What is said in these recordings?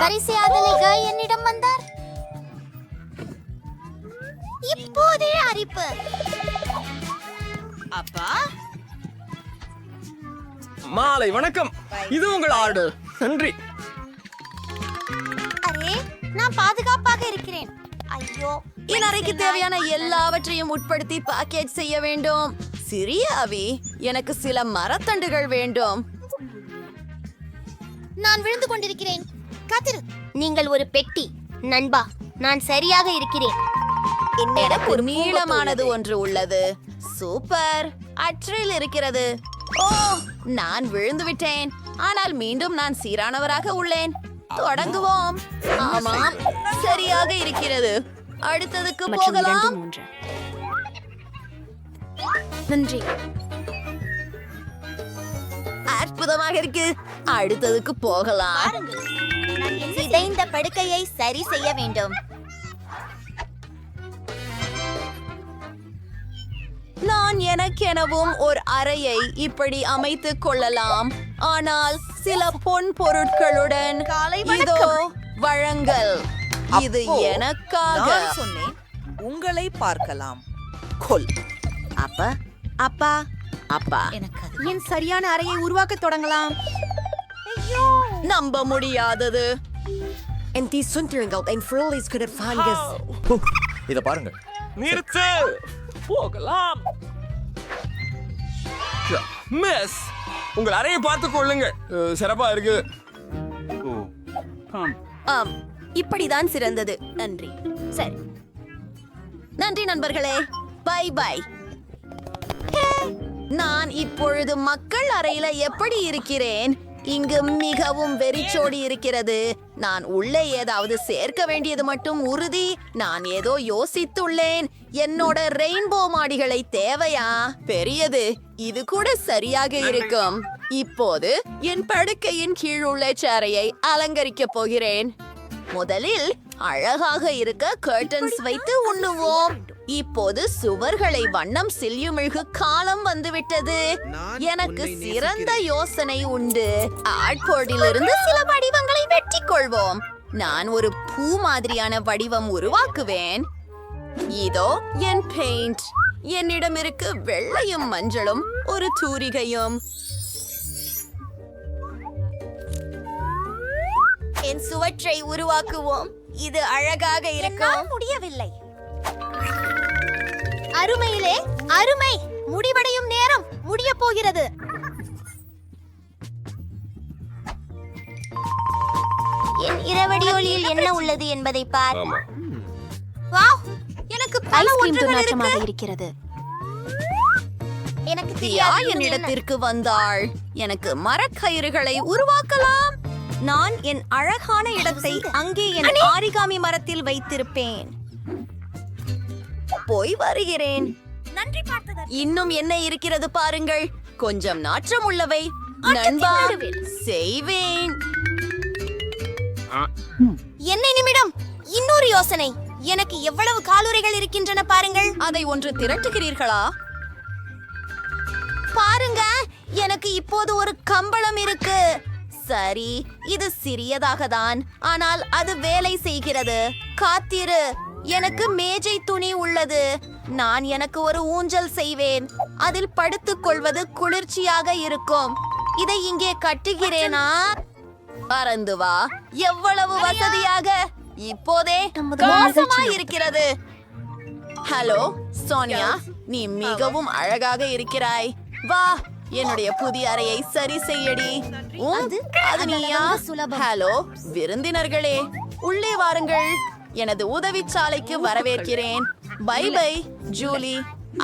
பரிசையாதலிக என்னிடம் வந்தார். இப்போதே அரிப்பு. அப்பா மாலை வணக்கம். இது உங்கள் ஆர்டர். நன்றி. அரே, நான் பாதுகாப்பாக இருக்கிறேன். ஐயோ, என் அறைக்கு தேவையான எல்லாவற்றையும் உட்படுத்தி பேக்கேஜ் செய்ய வேண்டும். சிறிய அவி, எனக்கு சில மரத்தண்டுகள் வேண்டும். நான் விழுந்து கொண்டிருக்கிறேன். காத்திரு. நீங்கள் ஒரு பெட்டி. நண்பா, நான் சரியாக இருக்கிறேன். எனக்கு ஒரு நீளமானது ஒன்று உள்ளது. சூப்பர். அற்றில் இருக்கிறது. ஓ, நான் விழுந்து விட்டேன். ஆனால் மீண்டும் நான் சீரானவராக உள்ளேன். தொடங்குவோம். ஆமாம், சரியாக இருக்கிறது. அடுத்ததுக்கு போகலாம். நன்றி. அற்புதமாக இருக்கு. அடுத்ததுக்கு போகலாம். சிதைந்த படுக்கையை சரி செய்ய வேண்டும். நான் எனக்கெனவும் ஒரு அறையை இப்படி அமைத்துக் கொள்ளலாம். ஆனால் சில பொன் பொருட்களுடன் இதோ வழங்கல். இது எனக்காக. நான் சொன்னேன், உங்களை பார்க்கலாம். கொல். அப்பா அப்பா அப்பா, என் சரியான அறையை உருவாக்க தொடங்கலாம். நம்ப முடியாதது. இத பாருங்க. நிறுத்து. போகலாம். மிஸ், உங்கள் அறையை பார்த்துக் கொள்ளுங்க. சிறப்பா இருக்கு. ஆம், இப்படிதான் சிறந்தது. நன்றி. சரி, நன்றி நண்பர்களே. Bye bye. நான் இப்பொழுது மக்கள் அறையில எப்படி இருக்கிறேன்? இங்கு மிகவும் வெறிச்சோடி இருக்கிறது. நான் உள்ளே ஏதாவது சேர்க்க வேண்டியது மட்டும் உறுதி. நான் ஏதோ யோசித்துள்ளேன். என்னோட ரெயின்போ மாடிகளை தேவையா? பெரியது. இது கூட சரியாக இருக்கும். இப்போது என் படுக்கையின் கீழ் உள்ள சேரையை அலங்கரிக்க போகிறேன். முதலில் அழகாக இருக்க கர்டன்ஸ் வைத்து உண்ணுவோம். இப்போது சுவர்களை வண்ணம் சில்யுமிழ்கு காலம் வந்துவிட்டது. எனக்கு சிறந்த யோசனை உண்டு. ஆட்போர்டிலிருந்து சில வடிவங்களை வெட்டிக் கொள்வோம். நான் ஒரு பூ மாதிரியான வடிவம் உருவாக்குவேன். இதோ என் பெயிண்ட். என்னிடம் இருக்கு வெள்ளையும் மஞ்சளும் ஒரு தூரிகையும். என் சுவற்றை உருவாக்குவோம். இது அழகாக இருக்கும். முடியவில்லை. அருமையிலே அருமை. முடிவடையும் நேரம் முடிய போகிறது. என் இரவடி ஒளியில் என்ன உள்ளது என்பதை பார். வாவ், எனக்கு பல ஒன்றுகள் இருக்கிறது. எனக்கு தியா என்னிடத்திற்கு வந்தாள். எனக்கு மரக்கயிறுகளை உருவாக்கலாம். நான் என் அழகான இடத்தை அங்கே என் ஆரிகாமி மரத்தில் வைத்திருப்பேன். போய் வருகிறேன். நன்றி பார்த்ததற்கு. இன்னும் என்ன இருக்கிறது பாருங்கள். கொஞ்சம் நாற்றம் உள்ளவை. நண்பா, செய்வேன். என்ன நிமிடம். இன்னொரு யோசனை. எனக்கு எவ்வளவு காலுறைகள் இருக்கின்றன பாருங்கள். அதை ஒன்று திரட்டுகிறீர்களா? பாருங்க, எனக்கு இப்போது ஒரு கம்பளம் இருக்கு. சரி, இது சிறியதாக தான், ஆனால் அது வேலை செய்கிறது. காத்திரு, எனக்கு மேஜை துணி உள்ளது. நான் எனக்கு ஒரு ஊஞ்சல் செய்வேன். அதில் படுத்துக் கொள்வது குளிர்ச்சியாக இருக்கும். இதை இங்கே கட்டுகிறேனா? பறந்து வா. எவ்வளவு வசதியாக. இப்போதே மோசமா இருக்கிறது. ஹலோ சோனியா, நீ மிகவும் அழகாக இருக்கிறாய். வா, என்னுடைய புதிய அறையை சரி செய்யடி. அது நீயா? ஹலோ விருந்தினர்களே, உள்ளே வாருங்கள். எனது உதவிச்சாலைக்கு வரவேற்கிறேன். Bye bye Julie.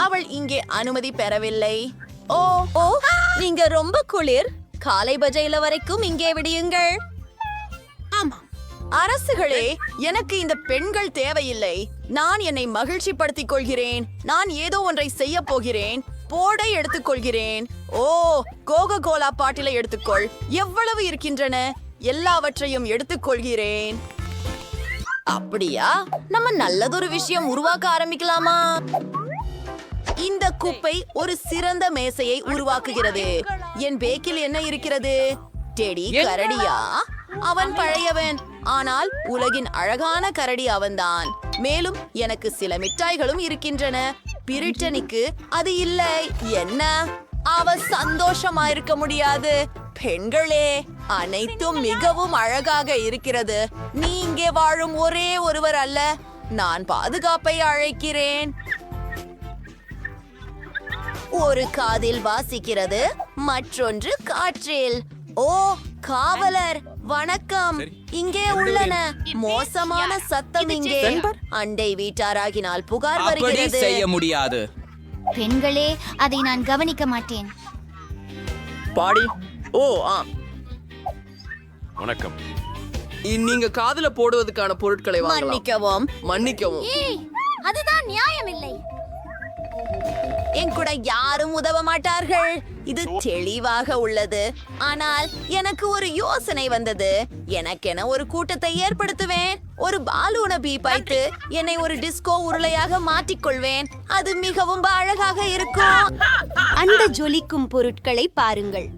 அவள் இங்கே அனுமதி பெறவில்லை. ஓ ஓ, நீங்க ரொம்ப குளிர். காலை பஜையில வரைக்கும் இங்கே விடியுங்கள். ஆமா அரசுகளே, எனக்கு இந்த பெண்கள் தேவையில்லை. நான் என்னை மகிழ்ச்சிப்படுத்திக் கொள்கிறேன். நான் ஏதோ ஒன்றை செய்ய போகிறேன். போடை எடுத்துக்கொள்கிறேன். ஓ, கோகோ கோலா பாட்டிலை எடுத்துக்கொள். எவ்வளவு இருக்கின்றன? எல்லாவற்றையும் எடுத்துக்கொள்கிறேன். அப்படியா? நம்ம நல்லதொரு விஷயம் உருவாக்க ஆரம்பிக்கலாமா? இந்த குப்பை ஒரு சிறந்த மேசையை உருவாக்குகிறது. என் பேக்கில் என்ன இருக்கிறது? டெடி கரடியா? அவன் பழையவன், ஆனால் உலகின் அழகான கரடி அவன்தான். மேலும் எனக்கு சில மிட்டாய்களும் இருக்கின்றன. பிரிட்டனிக்கு அது இல்லை. என்ன? அவ சந்தோஷமா இருக்க முடியாது. பெண்களே, அனைத்தும் மிகவும் அழகாக இருக்கிறது. நீ இங்கே வாழும் ஒரே ஒருவர் அல்ல. நான் பாதுகாப்பை அழைக்கிறேன். ஒரு காதில் வாசிக்கிறது, மற்றொன்று காற்றில். ஓ, காவலர், வணக்கம். இங்கே உள்ளன. மோசமான சத்தம் இங்கே. அண்டை வீட்டாராகினால் புகார் வருகிறது. செய்ய முடியாது. பெண்களே, அதை நான் கவனிக்க மாட்டேன். பாடி. ஓ வணக்கம். நீங்க காதுல போடுவதற்கான பொருட்களை மன்னிக்கவும். மன்னிக்கவும். அதுதான் நியாயமில்லை. என் கூட யாரும் உதவ மாட்டார்கள். இது தெளிவாக உள்ளது. ஆனால் எனக்கு ஒரு யோசனை வந்தது. எனக்கென ஒரு கூட்டத்தை ஏற்படுத்துவேன். ஒரு பாலூன பீப்பாய்த்து என்னை ஒரு டிஸ்கோ உருளையாக மாற்றிக்கொள்வேன். அது மிகவும் அழகாக இருக்கும். அந்த ஜொலிக்கும் பொருட்களை பாருங்கள்.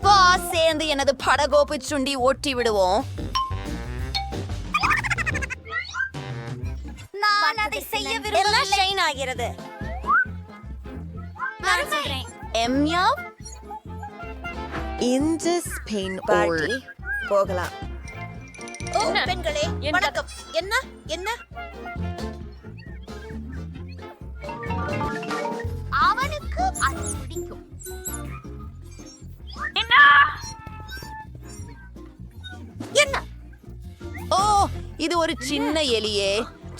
வா, சேர்ந்து எனது படகோப்பு சுண்டி ஒட்டி விடுவோம். நான் அதை செய்ய விரும்பவில்லை. எம்யா, இந்த ஸ்பெயின் பார்ட்டி போகலாம். ஓ பெண்களே, வணக்கம். என்ன என்ன? அவனுக்கு அது பிடிக்கும். என்ன? ஓ, இது ஒரு சின்ன எலியே.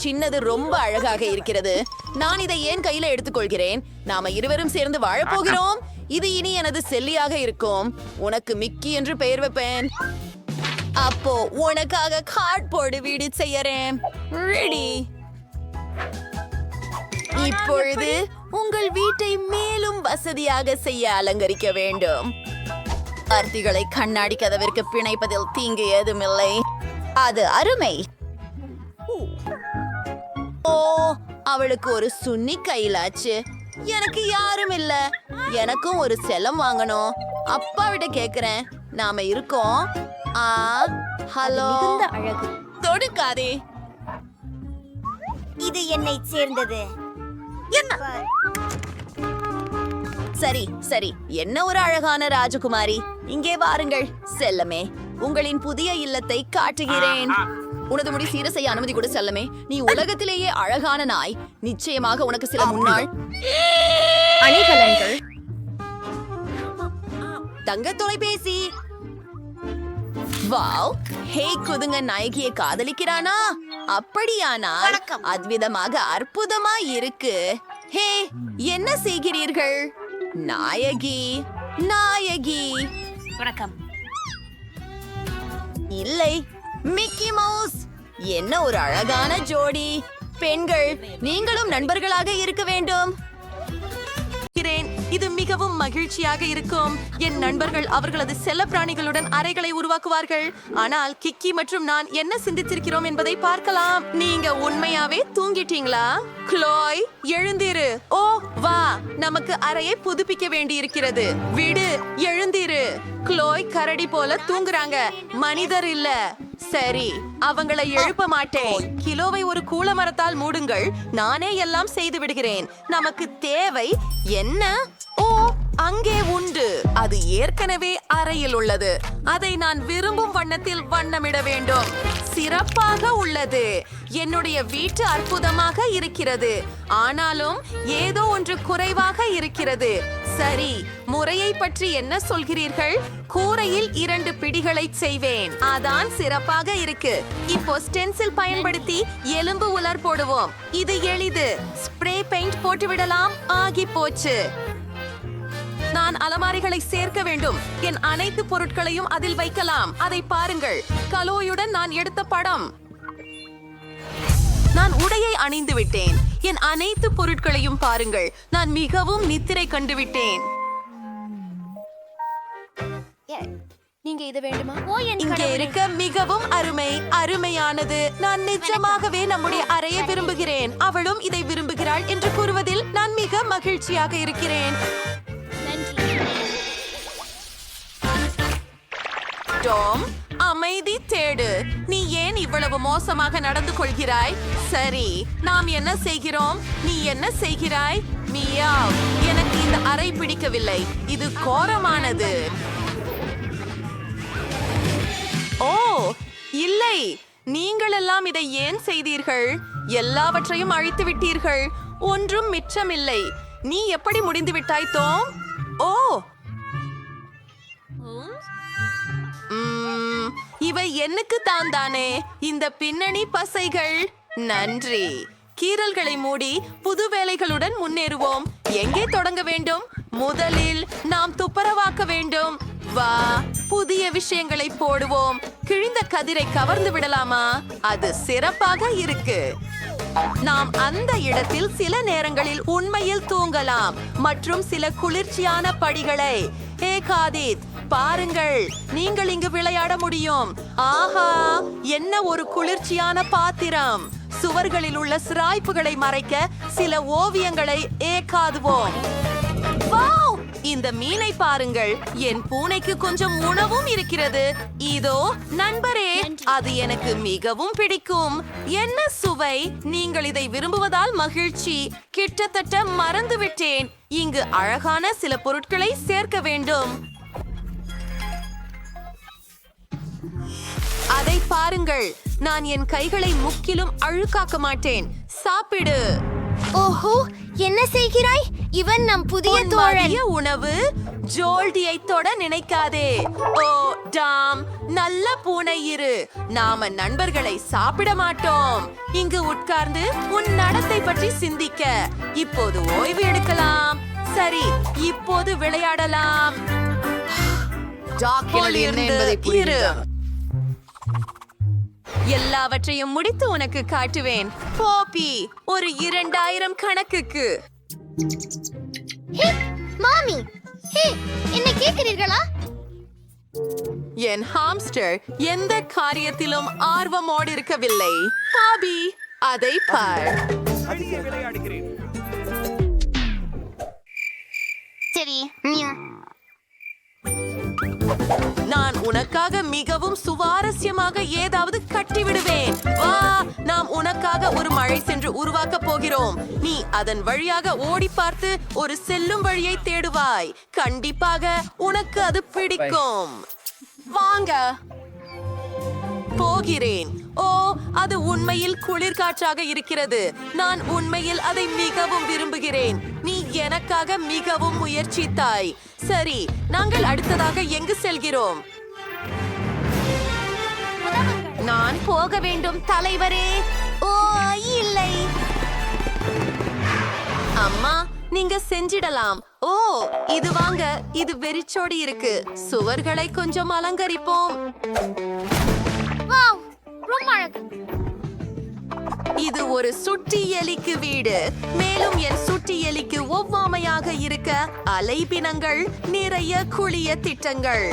சின்னது ரொம்ப அழகாக இருக்கிறது. நான் இதை ஏன் கையில எடுத்துக்கொள்கிறேன்? நாம இருவரும் சேர்ந்து வாழப்போகிறோம். இது இனி எனது செல்லியாக இருக்கும். உனக்கு மிக்கி என்று பெயர் வைப்பேன். அப்போ உனக்காக கார்ட்போர்டு வீடு செய்யறேன். ரெடி. இப்பொழுது உங்கள் வீட்டை மேலும் வசதியாக செய்ய அலங்கரிக்க வேண்டும். வார்த்தைகளை கண்ணாடி கதவிற்கு பிணைப்பதில் தீங்கு ஏதுமில்லை. அது அருமை. ஓ, அவளுக்கு ஒரு சுன்னி கையிலாச்சு. எனக்கு யாரும் இல்ல. எனக்கும் ஒரு செல்லம் வாங்கணும். அப்பாவிட்ட கேக்குறேன். நாம இருக்கோம். ஹலோ. அழகு. தொடுக்காதே. இது என்னை சேர்ந்தது. என்ன? சரி சரி, என்ன ஒரு அழகான ராஜகுமாரி. இங்கே வாருங்கள் செல்லமே. உங்களின் புதிய இல்லத்தை காட்டுகிறேன். உனது முடி சீர செய்ய அனுமதி கொடு செல்லமே. நீ உலகத்திலேயே அழகான நாய். நிச்சயமாக உனக்கு சில முன்னாள் அணிகலன்கள். தங்க தொலைபேசி. வாவ், ஹே குதுங்க நாயகியை காதலிக்கிறானா? அப்படியானால் அத்விதமாக அற்புதமா இருக்கு. ஹே, என்ன செய்கிறீர்கள்? நாயகி நாயகி. வணக்கம். இல்லை, மிக்கி மவுஸ். என்ன ஒரு அழகான ஜோடி. பெண்கள், நீங்களும் நண்பர்களாக இருக்க வேண்டும். இது மிகவும் மகிழ்ச்சியாக இருக்கும். என் நண்பர்கள் அவர்களது செல்லப்பிராணிகளுடன் அறைகளை உருவாக்குவார்கள். ஆனால் கிக்கி மற்றும் நான் என்ன சிந்தித்திருக்கிறோம் என்பதை பார்க்கலாம். நீங்க உண்மையாவே தூங்கிட்டீங்களா? க்ளோய், எழுந்திரு. ஓ வா, நமக்கு அறையை புதுப்பிக்க வேண்டி இருக்கிறது. விடு, எழுந்திரு. க்ளோய் கரடி போல தூங்குறாங்க, மனிதர் இல்ல. சரி, அவங்களை எழுப்ப மாட்டேன். கிலோவை ஒரு கூள மரத்தால் மூடுங்கள். நானே எல்லாம் செய்து விடுகிறேன். நமக்கு தேவை என்ன? ஓ, அங்கே உண்டு. அது ஏற்கனவே அறையில் உள்ளது. அதை நான் விரும்பும் வண்ணத்தில் வண்ணமிட வேண்டும். சிறப்பாக உள்ளது. என்னுடைய வீட்டு அற்புதமாக இருக்கிறது. ஆனாலும் ஏதோ ஒன்று குறைவாக இருக்கிறது. சரி, முறையை பற்றி என்ன சொல்கிறீர்கள்? கூரையில் 2 பிடிகளை செய்வேன். அதான் சிறப்பாக இருக்கு. இப்போ ஸ்டென்சில் பயன்படுத்தி எலும்பு உலர் போடுவோம். இது எளிது. ஸ்ப்ரே பெயிண்ட் போட்டு விடலாம். ஆகி போச்சு. நான் அலமாரிகளை சேர்க்க வேண்டும். என் அனைத்து பொருட்களையும் அதில் வைக்கலாம். அதை பாருங்கள். கலோயுடன் நான் எடுத்த படம். நான் உடையை அணிந்து விட்டேன். என் அனைத்து பொருட்களையும் பாருங்கள். நான் மிகவும் நித்திரை கண்டு விட்டேன். நீங்க இது வேண்டுமா? இங்கே இருக்க மிகவும் அருமையானது. நான் நிஜமாகவே நம்முடைய அறையை விரும்புகிறேன். அவளும் இதை விரும்புகிறாள் என்று கூறுவதில் நான் மிக மகிழ்ச்சியாக இருக்கிறேன். டாம், அமைதி தேடு. நீ ஏன் இவ்வளவு மோசமாக நடந்து கொள்கிறாய்? சரி, நாம் என்ன செய்கிறோம்? நீ என்ன செய்கிறாய்? மியாவ், எனக்கு இந்த அறை பிடிக்கவில்லை. இது கோரமானது. ஓ இல்லை, நீங்கள் எல்லாம் இதை ஏன் செய்தீர்கள்? எல்லாவற்றையும் அழித்து விட்டீர்கள். ஒன்றும் மிச்சமில்லை. நீ எப்படி முடிந்து விட்டாய் டாம்? ஓ இவை எனக்கு தான் தானே. இந்த பின்னணி பசைகள். நன்றி. கீறல்களை மூடி புது வேலைகளுடன் முன்னேறுவோம். எங்கே தொடங்க வேண்டும்? முதலில் நாம் துப்புரவாக்க வேண்டும். வா, புதிய விஷயங்களை போடுவோம். கிழிந்த கதிரை கவர்ந்து விடலாமா? அது சிறப்பாக இருக்கு. நாம் அந்த இடத்தில் சில நேரங்களில் உண்மையில் தூங்கலாம் மற்றும் சில குளிர்ச்சியான படிகளை. ஹே காதித், பாருங்கள், நீங்கள் இங்கு விளையாட முடியும். ஆஹா, என்ன ஒரு குளிர்ச்சியான பாத்திரம். சுவர்களில் உள்ள சிராய்ப்புகளை மறைக்க சில ஓவியங்களை ஏகாதுவோம். வாவ், இந்த மீனை பாருங்கள். என் பூனைக்கு கொஞ்சம் உணவும் இருக்கிறது. இதோ நண்பரே, அது எனக்கு மிகவும் பிடிக்கும். என்ன சுவை! நீங்கள் இதை விரும்புவதால் மகிழ்ச்சி. கிட்டத்தட்ட மறந்துவிட்டேன். இங்கு அழகான சில பொருட்களை சேர்க்க வேண்டும். அதை பாருங்கள். நான் என் கைகளை முக்கிலும் அழுக்காக்க மாட்டேன். சாப்பிடு. ஓஹோ, என்ன செய்கிறாய்? இவன் நம் புதிய தோழன். மதிய உணவு. ஜோல்டியை தொட நினைக்காதே. ஓ டாம், நல்ல பூனை இரு. நாம நண்பர்களை சாப்பிட மாட்டோம். இங்கு உட்கார்ந்து உன் நடத்தை பற்றி சிந்திக்க. இப்போது ஓய்வு எடுக்கலாம். சரி, இப்போது விளையாடலாம். இரு. எல்லாவற்றையும் முடித்து உனக்கு காட்டுவேன். போப்பி, ஒரு 2000 கணக்குக்கு. ஹே மாமி, ஹே, என்ன கேட்கிறீர்களா? என் ஹாம்ஸ்டர் எந்த காரியத்திலும் ஆர்வமோடு இருக்கவில்லை. பாபி, அதை பார். சரி, நான் உனக்காக மிகவும் சுவாரஸ்யமாக ஏதாவது கட்டிவிடுவேன். வா, நாம் உனக்காக ஒரு மழை சென்று உருவாக்க போகிறோம். நீ அதன் வழியாக ஓடி பார்த்து ஒரு செல்லும் வழியை தேடுவாய். கண்டிப்பாக உனக்கு அது பிடிக்கும். வாங்க போகிறேன். ஓ, அது உண்மையில் குளிர்காற்றாக இருக்கிறது. நான் உண்மையில் அதை மிகவும் விரும்புகிறேன். நீ எனக்காக மிகவும் முயற்சித்தாய். சரி, நாங்கள் அடுத்ததாக எங்கு செல்கிறோம்? நான் போக வேண்டும் தலைவரே. ஓ இல்லை, அம்மா, நீங்க செஞ்சிடலாம். ஓ, இது வாங்க. இது வெறிச்சோடி இருக்கு. சுவர்களை கொஞ்சம் அலங்கரிப்போம். வாவ், ரொம்ப அழகு. இது ஒரு சுட்டி எலிக்கு வீடு. மேலும் என் சுட்டி எலிக்கு ஒவ்வாமையாக இருக்க அலைபினங்கள், நிறைய குளிய திட்டங்கள்.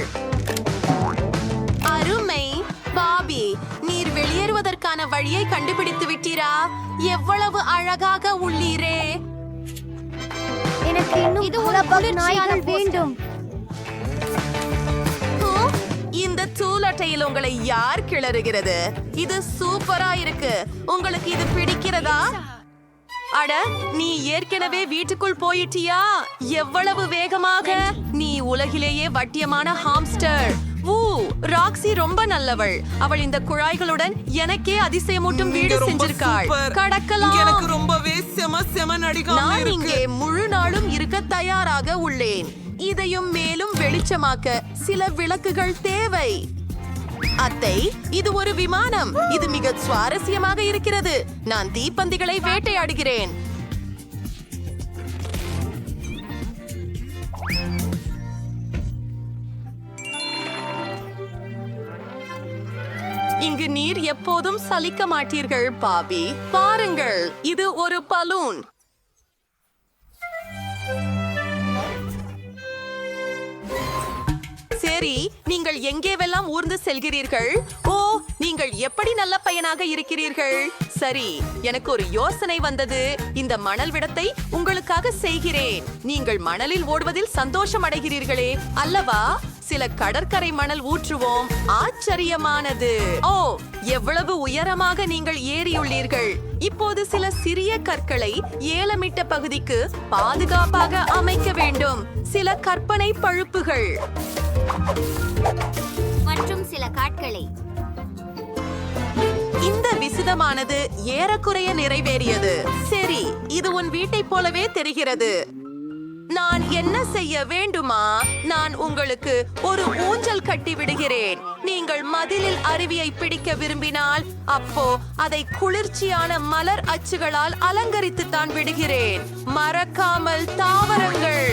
அருமை. பாபி, நீர் வெளியேறுவதற்கான வழியை கண்டுபிடித்து விட்டீரா? எவ்வளவு அழகாக உள்ளீரே. எனக்கு இன்னும் இது ஒரு நாய்கள் வேண்டும். இந்த தூளட்டையில் உங்களை யார் கிளறுகிறது? இது சூப்பரா இருக்கு. உங்களுக்கு இது பிடிக்கிறதா? அட, நீ ஏற்கனவே வீட்டுக்குள் போயிட்டியா? எவ்வளவு வேகமாக! நீ உலகிலேயே வட்டியமான ஹாம்ஸ்டர். ராக்ஸி ரொம்ப நல்லவள். அவள் இந்த குழாய்களுடன் எனக்கே அதிசயமூட்டும் வீடு செஞ்சிருக்காள். கடக்கலாம். எனக்கு ரொம்பவே செம நடிகா. நான் இங்கே முழு நாளும் இருக்க தயாராக உள்ளேன். இதையும் மேலும் வெளிச்சமாக்க சில விளக்குகள் தேவை. அத்தை, இது ஒரு விமானம். இது மிக சுவாரஸ்யமாக இருக்கிறது. நான் தீப்பந்திகளை வேட்டையாடுகிறேன். இங்கு நீர் எப்போதும் சலிக்க மாட்டீர்கள் பாபி. பாருங்கள், இது ஒரு பலூன். சரி, நீங்கள் எங்கேவெல்லாம் ஊர்ந்து செல்கிறீர்கள்? ஓ, நீங்கள் எப்படி நல்ல பையனாக இருக்கிறீர்கள். சரி, எனக்கு ஒரு யோசனை வந்தது. இந்த மணல் விடத்தை உங்களுக்காக செய்கிறேன். நீங்கள் மணலில் ஓடுவதில் சந்தோஷம் அடைகிறீர்களே அல்லவா? சில கடற்கரை மணல் ஊற்றுவோம். ஆச்சரியமானது. ஓ, எவ்வளவு உயரமாக நீங்கள் ஏறியுள்ளீர்கள். இப்போது சில சிறிய கற்களை ஏலமிட்ட பகுதிக்கு பாதுகாப்பாக அமைக்க வேண்டும். சில கற்பனை பழுப்புகள் மற்றும் சில காட்களை. இந்த விசிதமானது ஏறக்குறைய நிறைவேறியது. சரி, இது உன் வீட்டைப் போலவே தெரிகிறது. நான் என்ன செய்ய வேண்டுமா? நான் உங்களுக்கு ஒரு ஊஞ்சல் கட்டி விடுகிறேன். நீங்கள் மதிலில் அருவியை பிடிக்க விரும்பினால் அப்போ அதை குளிர்ச்சியான மலர் அச்சுகளால் அலங்கரித்து தான் விடுகிறேன். மறக்காமல் தாவரங்கள்.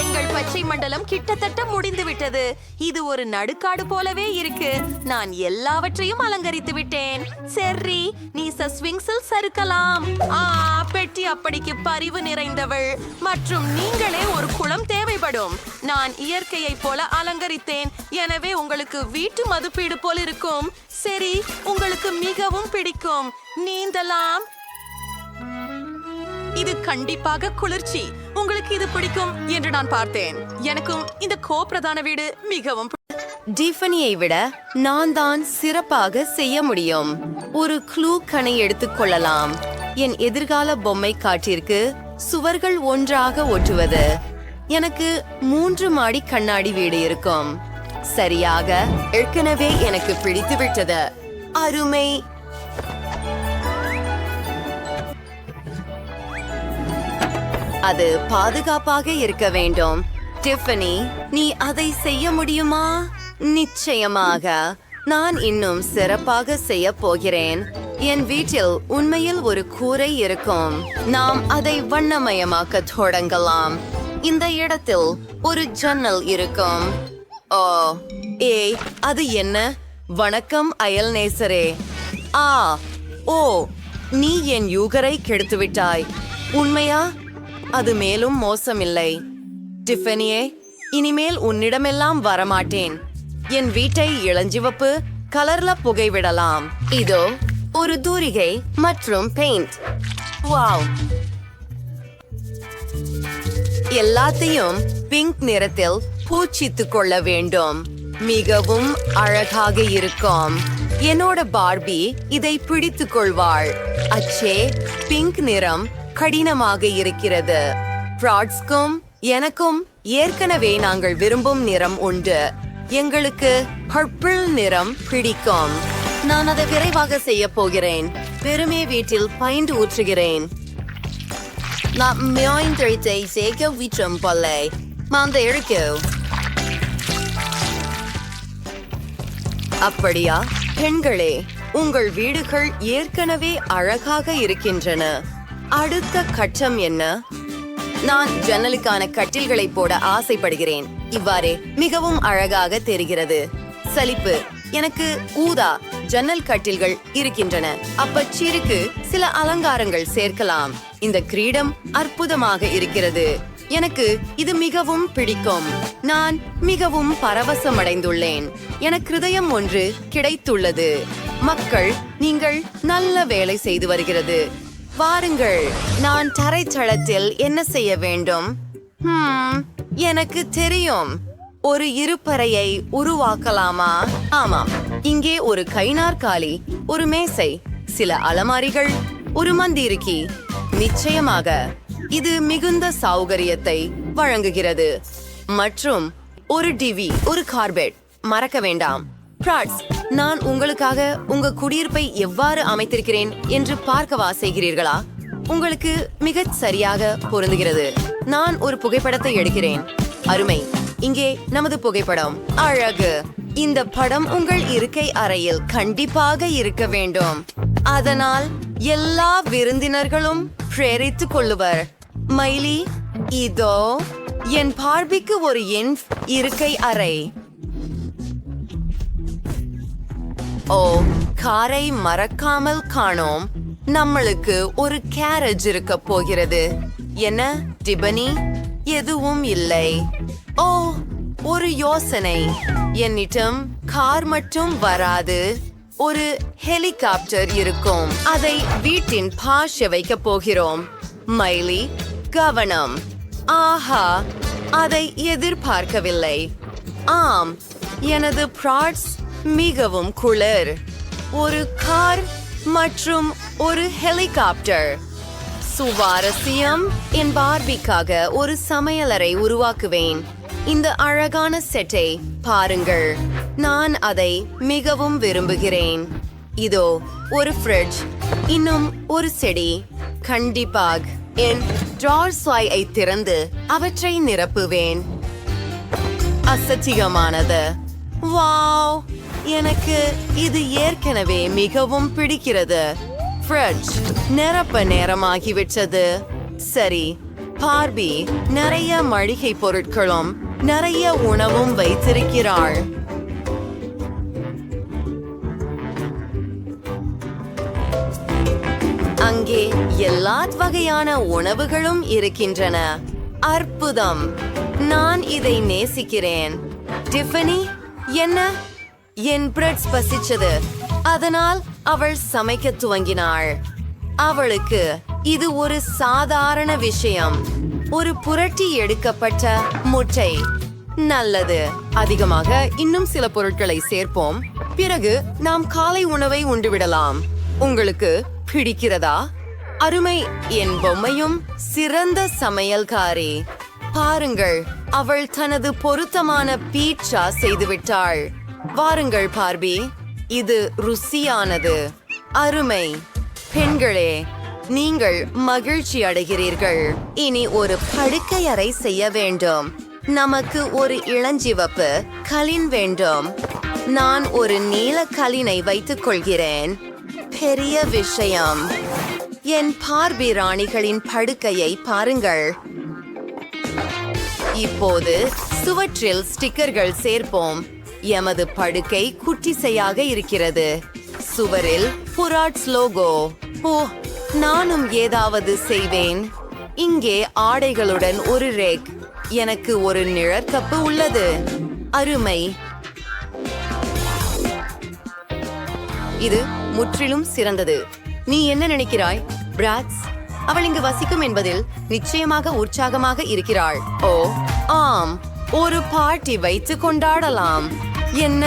எங்கள் பச்சை மண்டலம் கிட்டத்தட்ட முடிந்து விட்டது. இது ஒரு நடுக்காடு போலவே இருக்கு. நான் எல்லாவற்றையும் அலங்கரித்து விட்டேன். சரி, நீ ஸ்விங்ஸில் சறுக்கலாம். பெட்டி அப்படிக்கு பரிவு நிறைந்தவள். மற்றும் நீங்களே ஒரு குளம் தேவைப்படும். நான் இயற்கையை போல அலங்கரித்தேன். எனவே உங்களுக்கு வீட்டு மதிப்பீடு போல் இருக்கும். சரி, உங்களுக்கு மிகவும் பிடிக்கும். நீந்தலாம். இது கண்டிப்பாக குளிர்ச்சி. உங்களுக்கு இது பிடிக்கும் என்று நான் பார்த்தேன். எனக்கும் இந்த கோப்பிரதான வீடு மிகவும் டிஃபனியை விட நான் தான் சிறப்பாக செய்ய முடியும். ஒரு க்ளூ கணை எடுத்துக் கொள்ளலாம். என் எதிர்கால பொம்மை காட்டிற்கு சுவர்கள் ஒன்றாக ஒட்டுவது. எனக்கு 3 மாடி கண்ணாடி வீடு இருக்கும். சரியாக, ஏற்கனவே எனக்கு பிடித்து விட்டது. அருமை. அது பாதுகாப்பாக இருக்க வேண்டும். டிஃபனி, நீ அதை செய்ய முடியுமா? நிச்சயமாக. நான் இன்னும் சிறப்பாக செய்ய போகிறேன். என் வீட்டில் உண்மையில் ஒரு கூரை இருக்கும். நாம் அதை வண்ணமயமாக்க தொடங்கலாம். இந்த இடத்தில் ஒரு ஜன்னல் இருக்கும். ஓ, ஏய், அது என்ன? வணக்கம் அயல் நேசரே. ஓ, நீ என் யூகரை கெடுத்து விட்டாய். உண்மையா? அது மேலும் மோசமில்லை. டிஃபனியே, இனிமேல் உன்னிடமெல்லாம் வரமாட்டேன். என் வீட்டை இளஞ்சிவப்பு கலர்ல புகைவிடலாம். இதோ ஒரு தூரிகை மற்றும் பெயிண்ட். வாவ்! எல்லாத்தையும் பிங்க் நிறத்தில் பூச்சித்துக் கொள்ள வேண்டும். மிகவும் அழகாக இருக்கும். என்னோட பார்பி இதை பிடித்துக் கொள்வாள். அச்சே, பிங்க் நிறம் கடினமாக இருக்கிறது. ஃப்ராட்ஸ்க்கும் எனக்கும் ஏற்கனவே நாங்கள் விரும்பும் நிறம் உண்டு. எங்களுக்கு பர்பிள் நிறம் பிடிக்கும். நான் அதை விரைவாக செய்ய போகிறேன். பெருமே வீட்டில் பைண்ட் ஊற்றுகிறேன். நான் மியாய்ந்ததை சேர்க்க விற்றம் போலே மாந்த இருக்கு. அப்படியா? பெண்களே, உங்கள் வீடுகள் ஏற்கனவே அழகாக இருக்கின்றன. அடுத்த கட்டம் என்ன? நான் ஜன்னலுக்கான கட்டில்களை போட ஆசைப்படுகிறேன். இவ்வாறே மிகவும் அழகாக தெரிகிறது. சலிப்பு. எனக்கு ஊதா ஜன்னல் கட்டில்கள் இருக்கின்றன. அப்பச்சிற்கு சில அலங்காரங்கள் சேர்க்கலாம். இந்த கிரீடம் அற்புதமாக இருக்கிறது. எனக்கு இது மிகவும் பிடிக்கும். நான் மிகவும் பரவசமடைந்துள்ளேன். எனக்கு ஹிருதயம் ஒன்று கிடைத்துள்ளது. மக்கள், நீங்கள் நல்ல வேலை செய்து வருகிறது. வாருங்கள், நான் தரைத்தளத்தில் என்ன செய்ய வேண்டும்? எனக்கு தெரியும். ஒரு இருப்பறையை உருவாக்கலாமா? ஆமாம், இங்கே ஒரு கைநாற்காலி, ஒரு மேசை, சில அலமாரிகள், ஒரு மந்திருக்கி. நிச்சயமாக இது மிகுந்த சௌகரியத்தை வழங்குகிறது. மற்றும் ஒரு டிவி, ஒரு கார்பெட். மறக்க வேண்டாம். பிராட்ஸ், நான் உங்களுக்காக உங்க குடியிருப்பை எவ்வாறு அமைத்திருக்கிறேன் என்று பார்க்கவா செய்கிறீர்களா? உங்களுக்கு மிகச் சரியாக பொருந்துகிறது. நான் ஒரு புகைப்படத்தை எடுக்கிறேன். அருமை. இங்கே நமது புகைப்படம். அழகு. இந்த படம் உங்கள் இருக்கை அறையில் கண்டிப்பாக இருக்க வேண்டும். அதனால் எல்லா விருந்தினர்களும் பிரேரித்துக் கொள்ளுவர். மைலி, இதோ என் பார்பிக்கு ஒரு என் இருக்கை அறை. ஓ, காரை மறக்காமல் காணோம். நம்மளுக்கு ஒரு கேரேஜ் இருக்க போகிறது. என்ன டிபனி? எதுவும் இல்லை. ஓ, ஒரு யோசனை. என்னிடம் கார் மட்டும் வராது. ஒரு ஹெலிகாப்டர் இருக்கும். அதை வீட்டின் பாஷ வைக்க போகிறோம். மைலி, கவனம். ஆஹா, அதை எதிர்பார்க்கவில்லை. ஆம், எனது ப்ராட்ஸ் மிகவும் குளிர். ஒரு கார் மற்றும் ஒரு ஹெலிகாப்டர். சுவாரஸ்யம். என் பார்பிக்காக ஒரு சமையலறை உருவாக்குவேன். இந்த அழகான செட்டை பாருங்கள். நான் அதை மிகவும் விரும்புகிறேன். இதோ ஒரு ஃப்ரிட்ஜ், இன்னும் ஒரு செடி. கண்டிப்பாக என் ட்ரார்ஸ்வாயை திறந்து அவற்றை நிரப்புவேன். அசத்திகமானது. வாவ், எனக்கு இது ஏற்கனவே மிகவும் பிடிக்கிறது. ஃப்ரிட்ஜ் நிரப்ப நேரமாகிவிட்டது. சரி, பார்பி நிறைய மளிகை பொருட்களும் நிறைய உணவும் வைத்திருக்கிறாள். அங்கே எல்லா வகையான உணவுகளும் இருக்கின்றன. அற்புதம். நான் இதை நேசிக்கிறேன். டிஃபனி, என்ன? என் பிரெட்ஸ் பசிச்சது, அதனால் அவள் சமைக்க துவங்கினாள். அவளுக்கு இது ஒரு சாதாரண விஷயம். ஒரு புரட்டி எடுக்கப்பட்ட முட்டை. நல்லது. அதிகமாக இன்னும் சில பொருட்களை சேர்ப்போம். பிறகு நாம் காலை உணவை உண்டுவிடலாம். உங்களுக்கு பிடிக்கிறதா? அருமை. என் பொம்மையும் சிறந்த சமையல்காரி. பாருங்கள், அவள் தனது பொருத்தமான பீட்சா செய்துவிட்டாள். வாருங்கள் பார்பி, இது ருசியானது. அருமை. பெண்களே, நீங்கள் மகிழ்ச்சி அடைகிறீர்கள். இனி ஒரு படுக்கை அறை செய்ய வேண்டும். நமக்கு ஒரு இளஞ்சிவப்பு கலின் வேண்டும். நான் ஒரு நீல கலினை வைத்துக் கொள்கிறேன். பெரிய விஷயம். என் பார்பி ராணிகளின் படுக்கையை பாருங்கள். இப்போது சுவற்றில் ஸ்டிக்கர்கள் சேர்ப்போம். எமது படுக்கை குட்டிசையாக இருக்கிறது. சுவரில் புராட்ஸ் லோகோ. ஓ, நானும் ஏதாவது செய்வேன். இங்கே ஆடைகளுடன் ஒரு ரேக். எனக்கு ஒரு நிழற்கப்பு உள்ளது. அருமை. இது முற்றிலும் சிறந்தது. நீ என்ன நினைக்கிறாய், பிராட்ஸ்? அவள் இங்கு வசிக்கும் என்பதில் நிச்சயமாக உற்சாகமாக இருக்கிறாள். ஓ ஆம், ஒரு பார்ட்டி வைத்து கொண்டாடலாம். என்ன?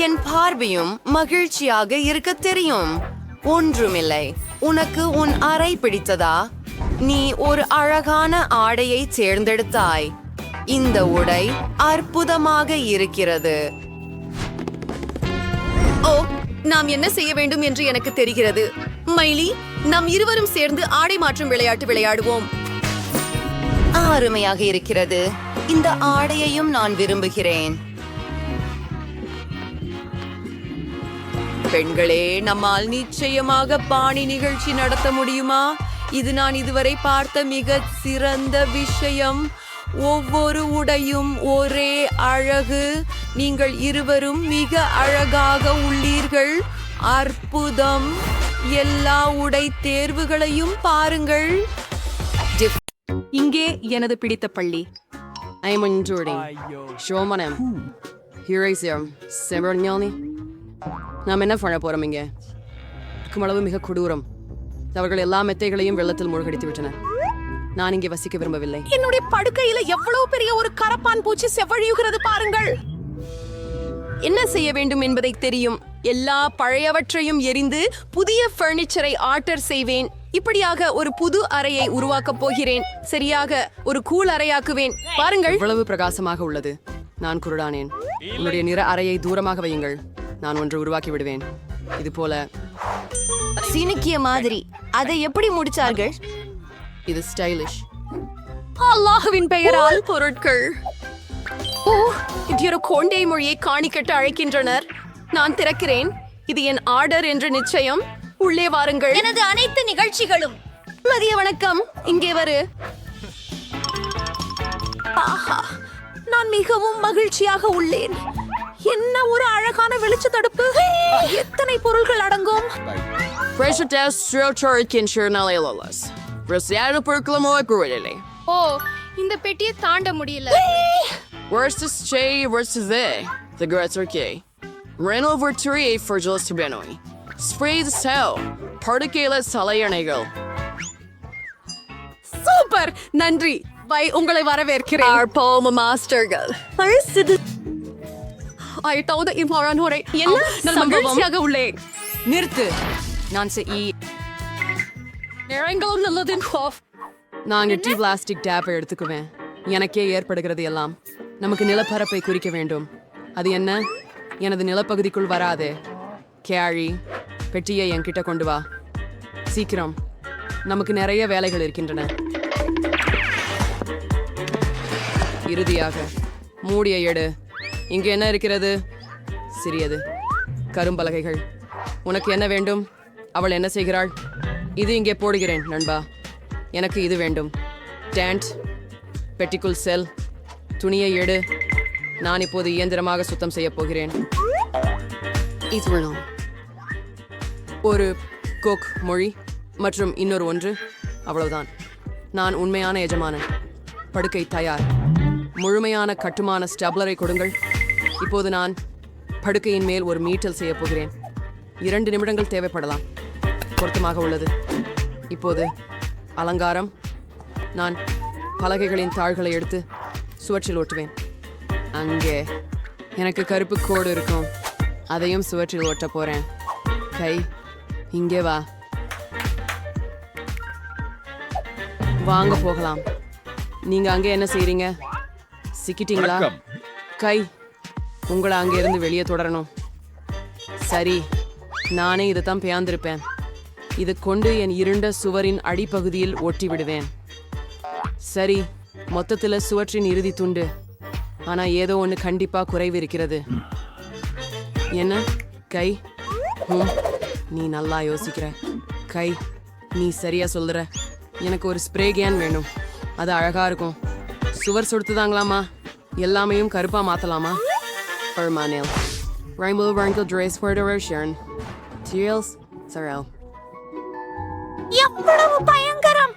என் பார்வையும் மகிழ்ச்சியாக இருக்க தெரியும். ஒன்றுமில்லை. உனக்கு உன் அறை பிடித்ததா? நீ ஒரு அழகான ஆடையை தேர்ந்தெடுத்தாய். இந்த உடை அற்புதமாக இருக்கிறது. ஓ, நாம் என்ன செய்ய வேண்டும் என்று எனக்கு தெரிகிறது. மைலி, நாம் இருவரும் சேர்ந்து ஆடை மாற்றும் விளையாட்டு விளையாடுவோம். அருமையாக இருக்கிறது. இந்த ஆடையையும் நான் விரும்புகிறேன். பெண்களே, நம்மால் நிச்சயமாக பாணி நிகழ்ச்சி நடத்த முடியுமா? இது நான் இதுவரை பார்த்த மிக சிறந்த விஷயம். ஒவ்வொரு உடையும் ஒரே அழகு. நீங்கள் இருவரும் மிக அழகாக உள்ளீர்கள். அற்புதம். எல்லா உடை தேர்வுகளையும் பாருங்கள். இங்கே எனது பிடித்த பள்ளி. I'm enjoying. Showmanem. Here is your Severnyalni. நாம் என்ன பண்ண போறோம் இங்கே? அளவு மிக கொடூரம். அவர்கள் எல்லா மெத்தைகளையும் வெள்ளத்தில் மூழ்கடித்து விட்டனர். நான் இங்கே வசிக்க விரும்பவில்லை. என்னுடைய படுக்கையில எவ்வளவு பெரிய ஒரு கரப்பான் பூச்சி செவ்வழியுகிறது பாருங்கள். என்ன செய்ய வேண்டும் என்பதை தெரியும். எல்லா பழையவற்றையும் எரிந்து புதிய பர்னிச்சரை ஆர்டர் செய்வேன். இப்படியாக ஒரு புது அறையை உருவாக்கப் போகிறேன். சரியாக ஒரு கூல் அறையாக்குவேன். பாருங்கள், இவ்வளவு பிரகாசமாக உள்ளது. நான் குருடானேன். உன்னுடைய நிற அறையை தூரமாக வையுங்கள். நான் ஒன்று உருவாக்கி விடுவேன். இது போல சீனிக்கிய மாதிரி. அதை எப்படி முடிச்சார்கள்? இது ஸ்டைலிஷ். அல்லாஹ்வின் பெயரால் பொருட்கள். ஓ, இது கோண்டை மொழியை காணிக்கட்டு அழைக்கின்றனர். நான் திறக்கிறேன். இது என் ஆர்டர் என்று நிச்சயம். உள்ளே வாருங்கள். எனது அனைத்து நிகழ்ச்சிகளும். மதிய வணக்கம். இங்கே வரு. ஆஹா, நான் மிகவும் மகிழ்ச்சியாக உள்ளேன். என்ன ஒரு அழகான வெளிச்ச தடுப்பு. எத்தனை பொருள்கள் அடங்கும். ஓ, இந்த பெட்டியை தாண்ட முடியல. சூப்பர், நன்றி. உங்களை வரவேற்கிறேன் மாஸ்டர்கள் என்ன மகிழ்ச்சியாக உள்ளேன். நிறுத்து. நான் நேரங்களும் நல்லது. நாங்க டீ பிளாஸ்டிக் டேப்பை எடுத்துக்குவேன். எனக்கே ஏற்படுகிறது எல்லாம். நமக்கு நிலப்பரப்பை குறிக்க வேண்டும். அது என்ன? எனது நிலப்பகுதிக்குள் வராதே. கேரி, பெட்டியை என்கிட்ட கொண்டு வா சீக்கிரம். நமக்கு நிறைய வேலைகள் இருக்கின்றன. இறுதியாக மூடியை எடு. இங்கு என்ன இருக்கிறது? சிறியது கரும்பலகைகள். உனக்கு என்ன வேண்டும்? அவள் என்ன செய்கிறாள்? இது இங்கே போடுகிறேன் நண்பா. எனக்கு இது வேண்டும். டேண்ட், பெட்டிக்குள் செல். துணியை எடு. நான் இப்போது இயந்திரமாக சுத்தம் செய்ய போகிறேன். ஒரு கோக் மொழி மற்றும் இன்னொரு ஒன்று. அவ்வளவுதான். நான் உண்மையான எஜமானன். படுக்கை தயார். முழுமையான கட்டுமான ஸ்டப்லரை கொடுங்கள். இப்போது நான் படுக்கையின் மேல் ஒரு மீட்டல் செய்ய போகிறேன். 2 நிமிடங்கள் தேவைப்படலாம். பொருத்தமாக உள்ளது. இப்போது அலங்காரம். நான் பலகைகளின் தாள்களை எடுத்து சுவற்றில் ஒட்டுவேன். அங்கே எனக்கு கருப்பு கோடு இருக்கும். அதையும் சுவற்றில் ஒட்ட போறேன். கை, இங்கே வா. வாங்க போகலாம். நீங்க அங்கே என்ன செய்றீங்க? சிக்கிட்டீங்களா? கை, உங்களை அங்கிருந்து வெளியே தொடரணும். சரி, நானே இதைத்தான் பேர்ந்திருப்பேன். இது கொண்டு என் இருண்ட சுவரின் அடிப்பகுதியில் ஒட்டி விடுவேன். சரி, மொத்தத்தில் சுவற்றின் இறுதி துண்டு. ஆனா ஏதோ ஒன்று கண்டிப்பா குறைவு இருக்கிறது. என்ன? கை, நீ நல்லா யோசிக்கிற. கை, நீ சரியா சொல்லுற. எனக்கு ஒரு ஸ்ப்ரே கேன் வேணும். அது அழகா இருக்கும். சுவர் சுடுத்துதாங்களாமா? எல்லாமையும் கருப்பா மாத்தலாமா? Permanel. Rainbow Wrinkle Dress for the Russian. Teals, Sorrel. எவ்வளவு பயங்கரம்!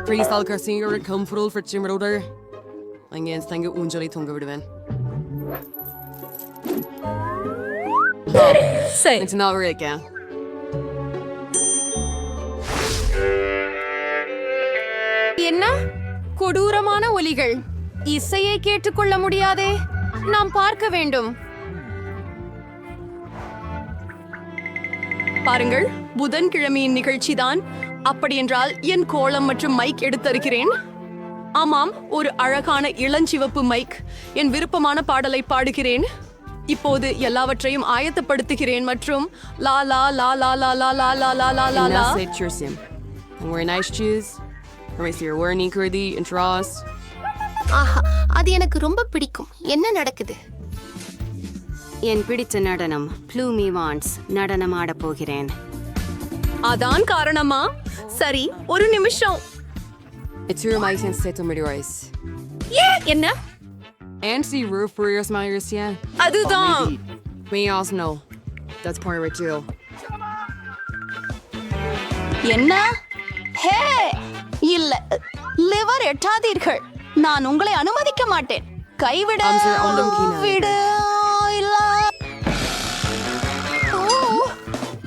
Please I'll sing your comfortable for Chimroder. அங்கே தங்க ஊஞ்சலை தொங்க விடுவேன். It's not really again. என்ன கொடூரமான ஒலிகள்! இசையை கேட்டுக்கொள்ள முடியாதே. நாம் பார்க்க வேண்டும். பாருங்கள், புதன்கிழமையின் நிகழ்ச்சிதான். அப்படியென்றால் என் கோலம் மற்றும் மைக் எடுத்திருக்கிறேன். ஆமாம், ஒரு அழகான இளஞ்சிவப்பு மைக். என் விருப்பமான பாடலை பாடுகிறேன். இப்போது எல்லாவற்றையும் ஆயத்தப்படுத்துகிறேன் மற்றும் லா லா லா லா லா லா லா லா லா லா லா லா. Wear nice shoes. Raise your wearing curdy and draws. ஆஹா, அது எனக்கு ரொம்ப பிடிக்கும். என்ன நடக்குது? என் பிடித்த நடனம் ப்ளூமி வான்ஸ் நடனம் ஆடப் போகிறேன். அதான் காரணமா? சரி, ஒரு நிமிஷம். It's your mic and set on yours. என்ன? And see roof for your smiles, yeah. அதுதான். We also know. That's part of it too. என்ன? ஹே, இல்ல, லிவர் எட்டாதீர்கள். நான் உங்களை அனுமதிக்க மாட்டேன். கைவிட விடு. இல்ல.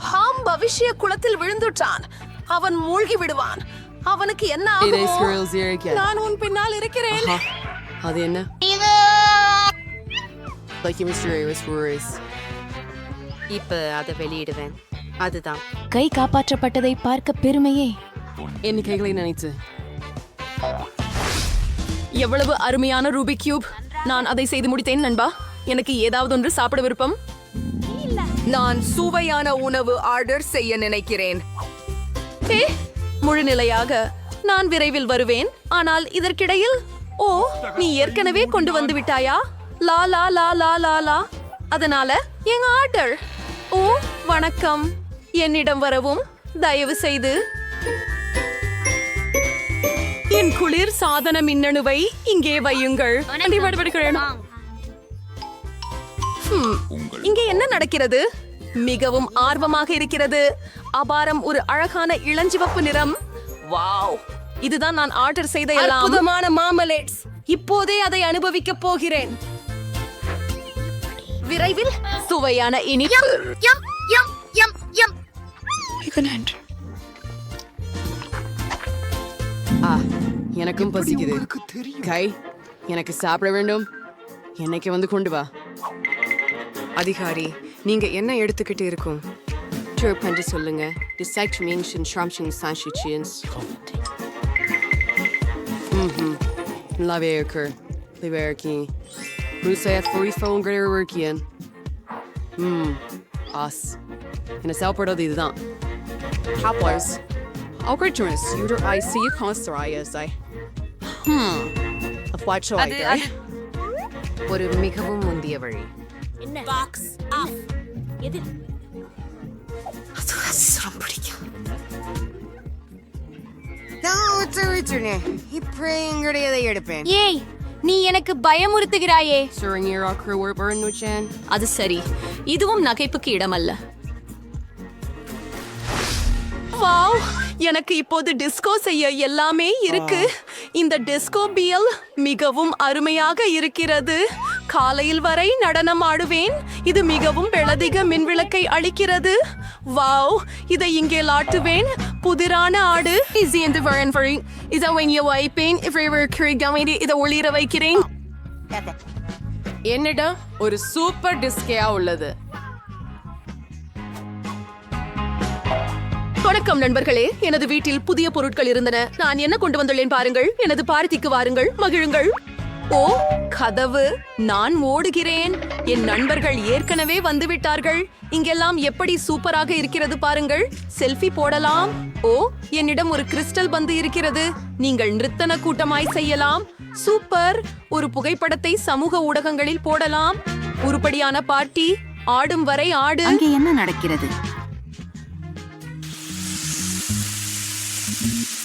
ஹாம் பவிஷ்ய குளத்தில் விழுந்துட்டான். அவன் மூழ்கி விடுவான். அவனுக்கு என்ன ஆகும்? நான் உன் பின்னால் இருக்கிறேன். அது என்ன? Like you mysterious worries. இப்ப அதை வெளியிடுவேன். அதுதான். கை காப்பாற்றப்பட்டதை பார்க்க பெருமையே. எண்ணிக்கைகளை நினைத்து. எவ்வளவு அருமையான ரூபிக் கியூப். நான் அதை செய்து முடித்தேன் நண்பா. எனக்கு ஏதாவது ஒன்று சாப்பிட விருப்பம். நான் சுவையான உணவு ஆர்டர் செய்ய நினைக்கிறேன். முழுநிலையாக நான் விரைவில் வருவேன். ஆனால் இதற்கிடையில், ஓ, நீ ஏற்கனவே கொண்டு வந்து விட்டாயா? லா லா லா லா லா லா. அதனால எங்க ஆர்டர். ஓ, வணக்கம். என்னிடம் வரவும் தயவு செய்து. என் குளிர் சாதன மின்னணுவை இங்கே வையுங்கள். இங்கே என்ன நடக்கிறது? மிகவும் ஆர்வமாக இருக்கிறது. அபாரம், ஒரு அழகான இளஞ்சிவப்பு நிறம். வாவ், இதுதான் நான் ஆர்டர் செய்த அற்புதமான மாமலேட்ஸ். இப்போதே அதை அனுபவிக்க போகிறேன். விரைவில் சுவையான இனிப்பு. எனக்கும் பசிக்குது. கை, எனக்கு சாப்பிட வேண்டும். என்னைக்கு வந்து கொண்டு வா. அதிகாரி, நீங்க என்ன எடுத்துக்கிட்டு இருக்கும்? பண்ணி சொல்லுங்க. Nalawie ikur. Liberki. Rusayat Furifon Greater Workian. Us. In a Salpardo de Dan. Hopplers. Algorithmus, user I see you constarias. Of what show I ஒரு மிகவும் முந்திய வழி. Box off. எது? எடுப்பேன். ஏய், நீ எனக்கு பயமுறுத்துகிறாயே. அது சரி, இதுவும் நகைப்புக்கு இடமல்ல. வாவ், எனக்கு இப்போது டிஸ்கோ செய்ய எல்லாமே இருக்கு. இந்த டிஸ்கோ பியல் மிகவும் அருமையாக இருக்கிறது. காலையில் வரை நடனம் ஆடுவேன். இது மிகவும் பெளதிக மின்விளக்கை அளிக்கிறது. வாவ், இதை இங்கே லாட்டுவேன். புதிரான ஆடு. இதை ஒளிர வைக்கிறேன். என்னிடம் ஒரு சூப்பர் டிஸ்கேயா உள்ளது. வணக்கம் நண்பர்களே, எனது வீட்டில் புதிய பொருட்கள் இருந்தன. நான் என்ன கொண்டு வந்துள்ளேன் பாருங்கள். எனது பார்ட்டிக்கு வாருங்கள், மகிழுங்கள். ஓ, கதவு. நான் ஓடுகிறேன். என் நண்பர்கள் ஏற்கனவே வந்துவிட்டார்கள். இங்கெல்லாம் எப்படி சூப்பராக இருக்கிறது பாருங்கள். செல்ஃபி போடலாம். ஓ, என்னிடம் ஒரு கிறிஸ்டல் பந்து இருக்கிறது. நீங்கள் நிறுத்தன கூட்டமாய் செய்யலாம். சூப்பர். ஒரு புகைப்படத்தை சமூக ஊடகங்களில் போடலாம். உருப்படியான பார்ட்டி. ஆடும் வரை ஆடு. அங்கே என்ன நடக்கிறது?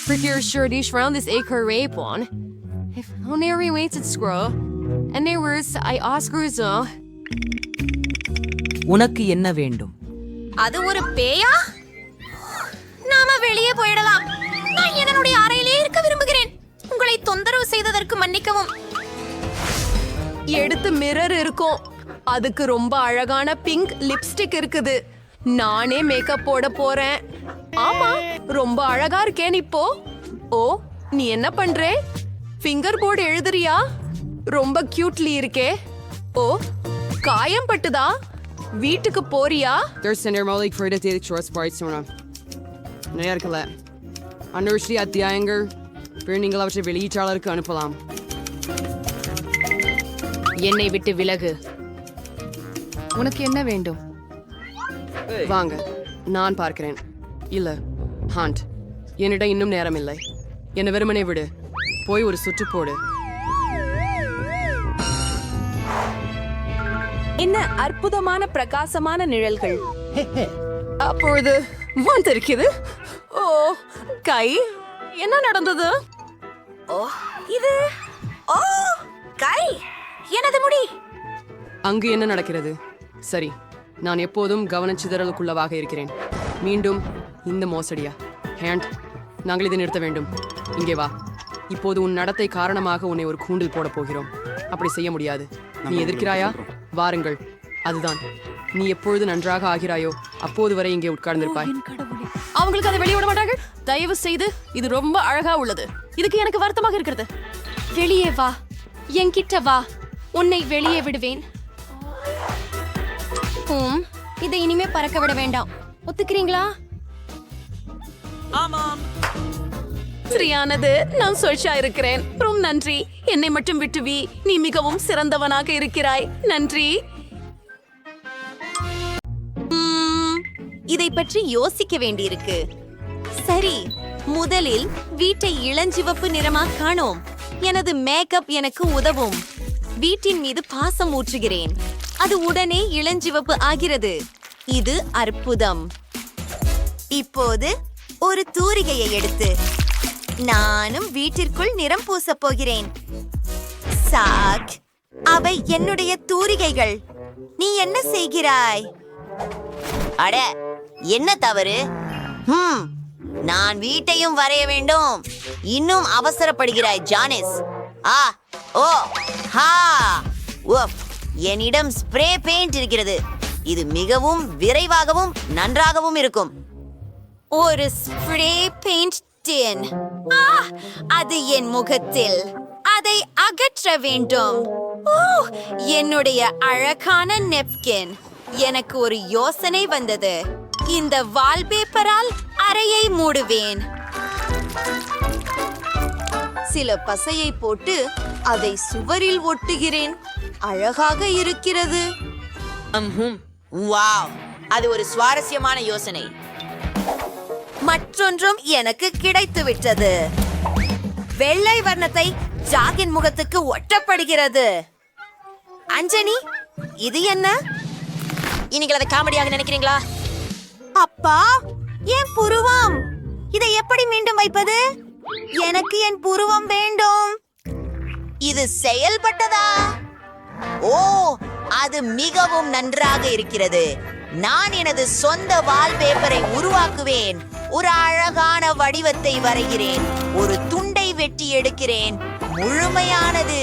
Prettier shirtish round this acre rape one. If only waits at scroll. And there was I Oscars. உனக்கு என்ன வேண்டும்? அது ஒரு பேயா? நாம வெளியே போயிடலாம். நான் என்னுடைய அறையிலே இருக்க விரும்புகிறேன். உங்களை தொந்தரவு செய்ததற்கு மன்னிக்கவும். எடுத்து மிரர் இருக்கும். அதுக்கு ரொம்ப அழகான பிங்க் லிப்ஸ்டிக் இருக்குது. நானே மேக்கப் போட போறேன். ஆமா, ரொம்ப அழகா இருக்கேன் இப்போ. ஓ, நீ என்ன பண்றே? ஃபிங்கர் போர்டு எழுதுறியா? ரொம்ப கியூட்லி இருக்கே. ஓ, காயம் பட்டுதா? வீட்டுக்கு போறியா? இருக்கல. அன்வர்ஷி அத்தியாயங்கள் நீங்கள் அவற்றை வெளியீட்டாளருக்கு அனுப்பலாம். என்னை விட்டு விலகு. உனக்கு என்ன வேண்டும்? வாங்க, நான் பார்க்கிறேன். இல்ல, ஹாண்ட், என்னிடம் இன்னும் நேரம் இல்லை. என்ன வெறுமனே விடு. போய் ஒரு சுற்று போடு. என்ன அற்புதமான பிரகாசமான நிழல்கள். அப்பொழுது வந்திருக்குது. ஓ, கை, என்ன நடந்தது? ஓ, இது ஓ, கை, எனது முடி. அங்கு என்ன நடக்கிறது? சரி, நான் எப்போதும் கவனச்சிதறலுக்குள்ளவாக இருக்கிறேன். மீண்டும் இந்த மோசடியா? ஹேண்ட், நாங்கள் இதை நிறுத்த வேண்டும். இங்கே வா. இப்போது உன் நடத்தை காரணமாக உன்னை ஒரு கூண்டில் போட போகிறோம். அப்படி செய்ய முடியாது. நீ எதிர்க்கிறாயா? வாருங்கள். அதுதான். நீ எப்பொழுது நன்றாக ஆகிறாயோ அப்போது வரை இங்கே உட்கார்ந்திருப்பாய். அவங்களுக்கு அதை வெளியே விட மாட்டார்கள். தயவு செய்து, இது ரொம்ப அழகா உள்ளது. இதுக்கு எனக்கு வருத்தமாக இருக்கிறது. வெளியே வா, என்கிட்ட வா. உன்னை வெளியே விடுவேன். இதை இனிமே பறக்க விட வேண்டாம். ஒத்துக்கிறீங்களா? ஆமாம். சரியானது. நான் சொல்ஷா இருக்கிறேன். ரொம்ப நன்றி. என்னை மட்டும் விட்டுவி. நீ மிகவும் சிறந்தவனாக இருக்கிறாய். நன்றி. இதை பற்றி யோசிக்க வேண்டியிருக்கு. சரி, முதலில் வீட்டை இளஞ்சிவப்பு நிறமா காணோம். எனது மேக்கப் எனக்கு உதவும். வீட்டின் மீது பாசம் ஊற்றுகிறேன். அது உடனே இளஞ்சிவப்பு ஆகிறது. இது அற்புதம். இப்போது ஒரு தூரிகையை எடுத்து நானும் வீட்டிற்குள் நிறம் பூசப் போகிறேன். சாக், அவை என்னுடைய தூரிகைகள். நீ என்ன செய்கிறாய்? அட, என்ன தவறு? நான் வீட்டையும் வரைய வேண்டும். இன்னும் அவசரப்படுகிறாய் ஜானிஸ். ஆ, ஓ, ஹா, உஃப். என்னிடம் ஸ்ப்ரே பெயிண்ட் இருக்கிறது. இது மிகவும் விரைவாகவும் நன்றாகவும் இருக்கும். ஒரு ஸ்ப்ரே பெயிண்ட் விட்டேன். அது என் முகத்தில். அதை அகற்ற வேண்டும். என்னுடைய அழகான நெப்கின். எனக்கு ஒரு யோசனை வந்தது. இந்த வால்பேப்பரால் அறையை மூடுவேன். சில பசையை போட்டு அதை சுவரில் ஒட்டுகிறேன். அழகாக இருக்கிறது. வாவ், அது ஒரு சுவாரஸ்யமான யோசனை. மற்றொன்றும் எனக்கு கிடைத்து விட்டது. வெள்ளை வர்ணத்தை ஜாகின் முகத்துக்கு ஒட்டப்படுகிறது. அஞ்சனி, இது என்ன? நீங்கள் அதை காமெடியாக நினைக்கிறீங்களா? அப்பா, என் புருவம். இதை எப்படி மீண்டும் வைப்பது? எனக்கு என் புருவம் வேண்டும். இது செயல்பட்டதா? ஓ, அது மிகவும் நன்றாக இருக்கிறது. நான் எனது சொந்த வால்பேப்பரை உருவாக்குவேன். ஒரு அழகான வடிவத்தை வரைகிறேன். ஒரு துண்டை வெட்டி எடுக்கிறேன். முழுமையானது.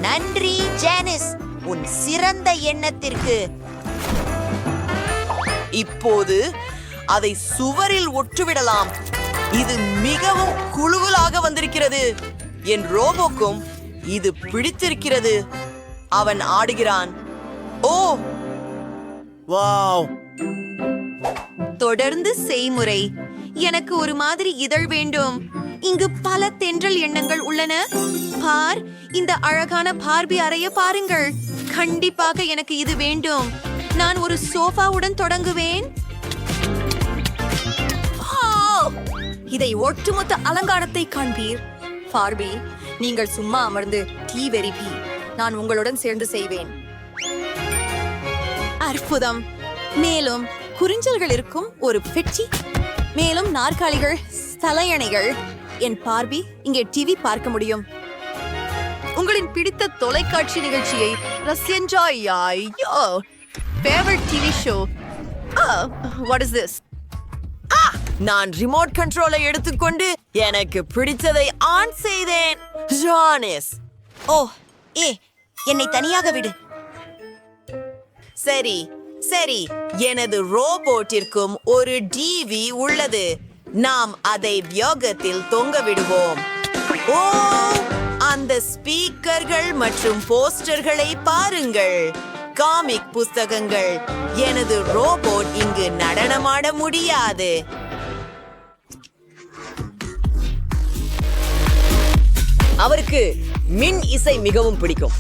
நன்றி ஜானிஸ், உன் சிறந்த எண்ணத்திற்கு. இப்போது அதை சுவரில் ஒட்டுவிடலாம். இது மிகவும் குழுவலாக வந்திருக்கிறது. என் ரோபோக்கும் இது பிடித்திருக்கிறது. அவன் ஆடுகிறான். ஓ, வாவ். தொடர்ந்து செய்முறை. எனக்கு ஒரு மாதிரி இதழ் வேண்டும். இங்கு பல தென்றல் எண்ணங்கள் உள்ளன. பார், இந்த அழகான பார்பி அறைய பாருங்கள். கண்டிப்பாக எனக்கு இது வேண்டும். நான் ஒரு சோஃபாவுடன் தொடங்குவேன். இதை ஒட்டுமொத்த அலங்காரத்தை காண்பீர். பார்பி, நீங்கள் சும்மா அமர்ந்து டீ வெறிப்பி. நான் உங்களுடன் சேர்ந்து செய்வேன். அற்புதம். மேலும் குறிஞ்சல்கள் இருக்கும் ஒரு பெட்டி. மேலும் நாற்காலிகள், தலையணைகள். என் பார்பி இங்கே டிவி பார்க்க முடியும். உங்களின் பிடித்த தொலைக்காட்சி நிகழ்ச்சியை favourite TV show. What is this? நான் ரிமோட் கண்ட்ரோலை எடுத்துக்கொண்டு எனக்கு பிடித்ததை ஆன் செய்தேன். ஜானிஸ், ஓ, என்னை தனியாக விடு. சரி சரி, எனது ரோபோட்டிற்கும் ஒரு டிவி உள்ளது. நாம் அதை வியோகத்தில் தொங்க விடுவோம். ஓ, அந்த ஸ்பீக்கர்கள் மற்றும் போஸ்டர்களை பாருங்கள். காமிக் புஸ்தகங்கள். எனது ரோபோட் இங்கு நடனமாட முடியாது. அவருக்கு மின் இசை மிகவும் பிடிக்கும்.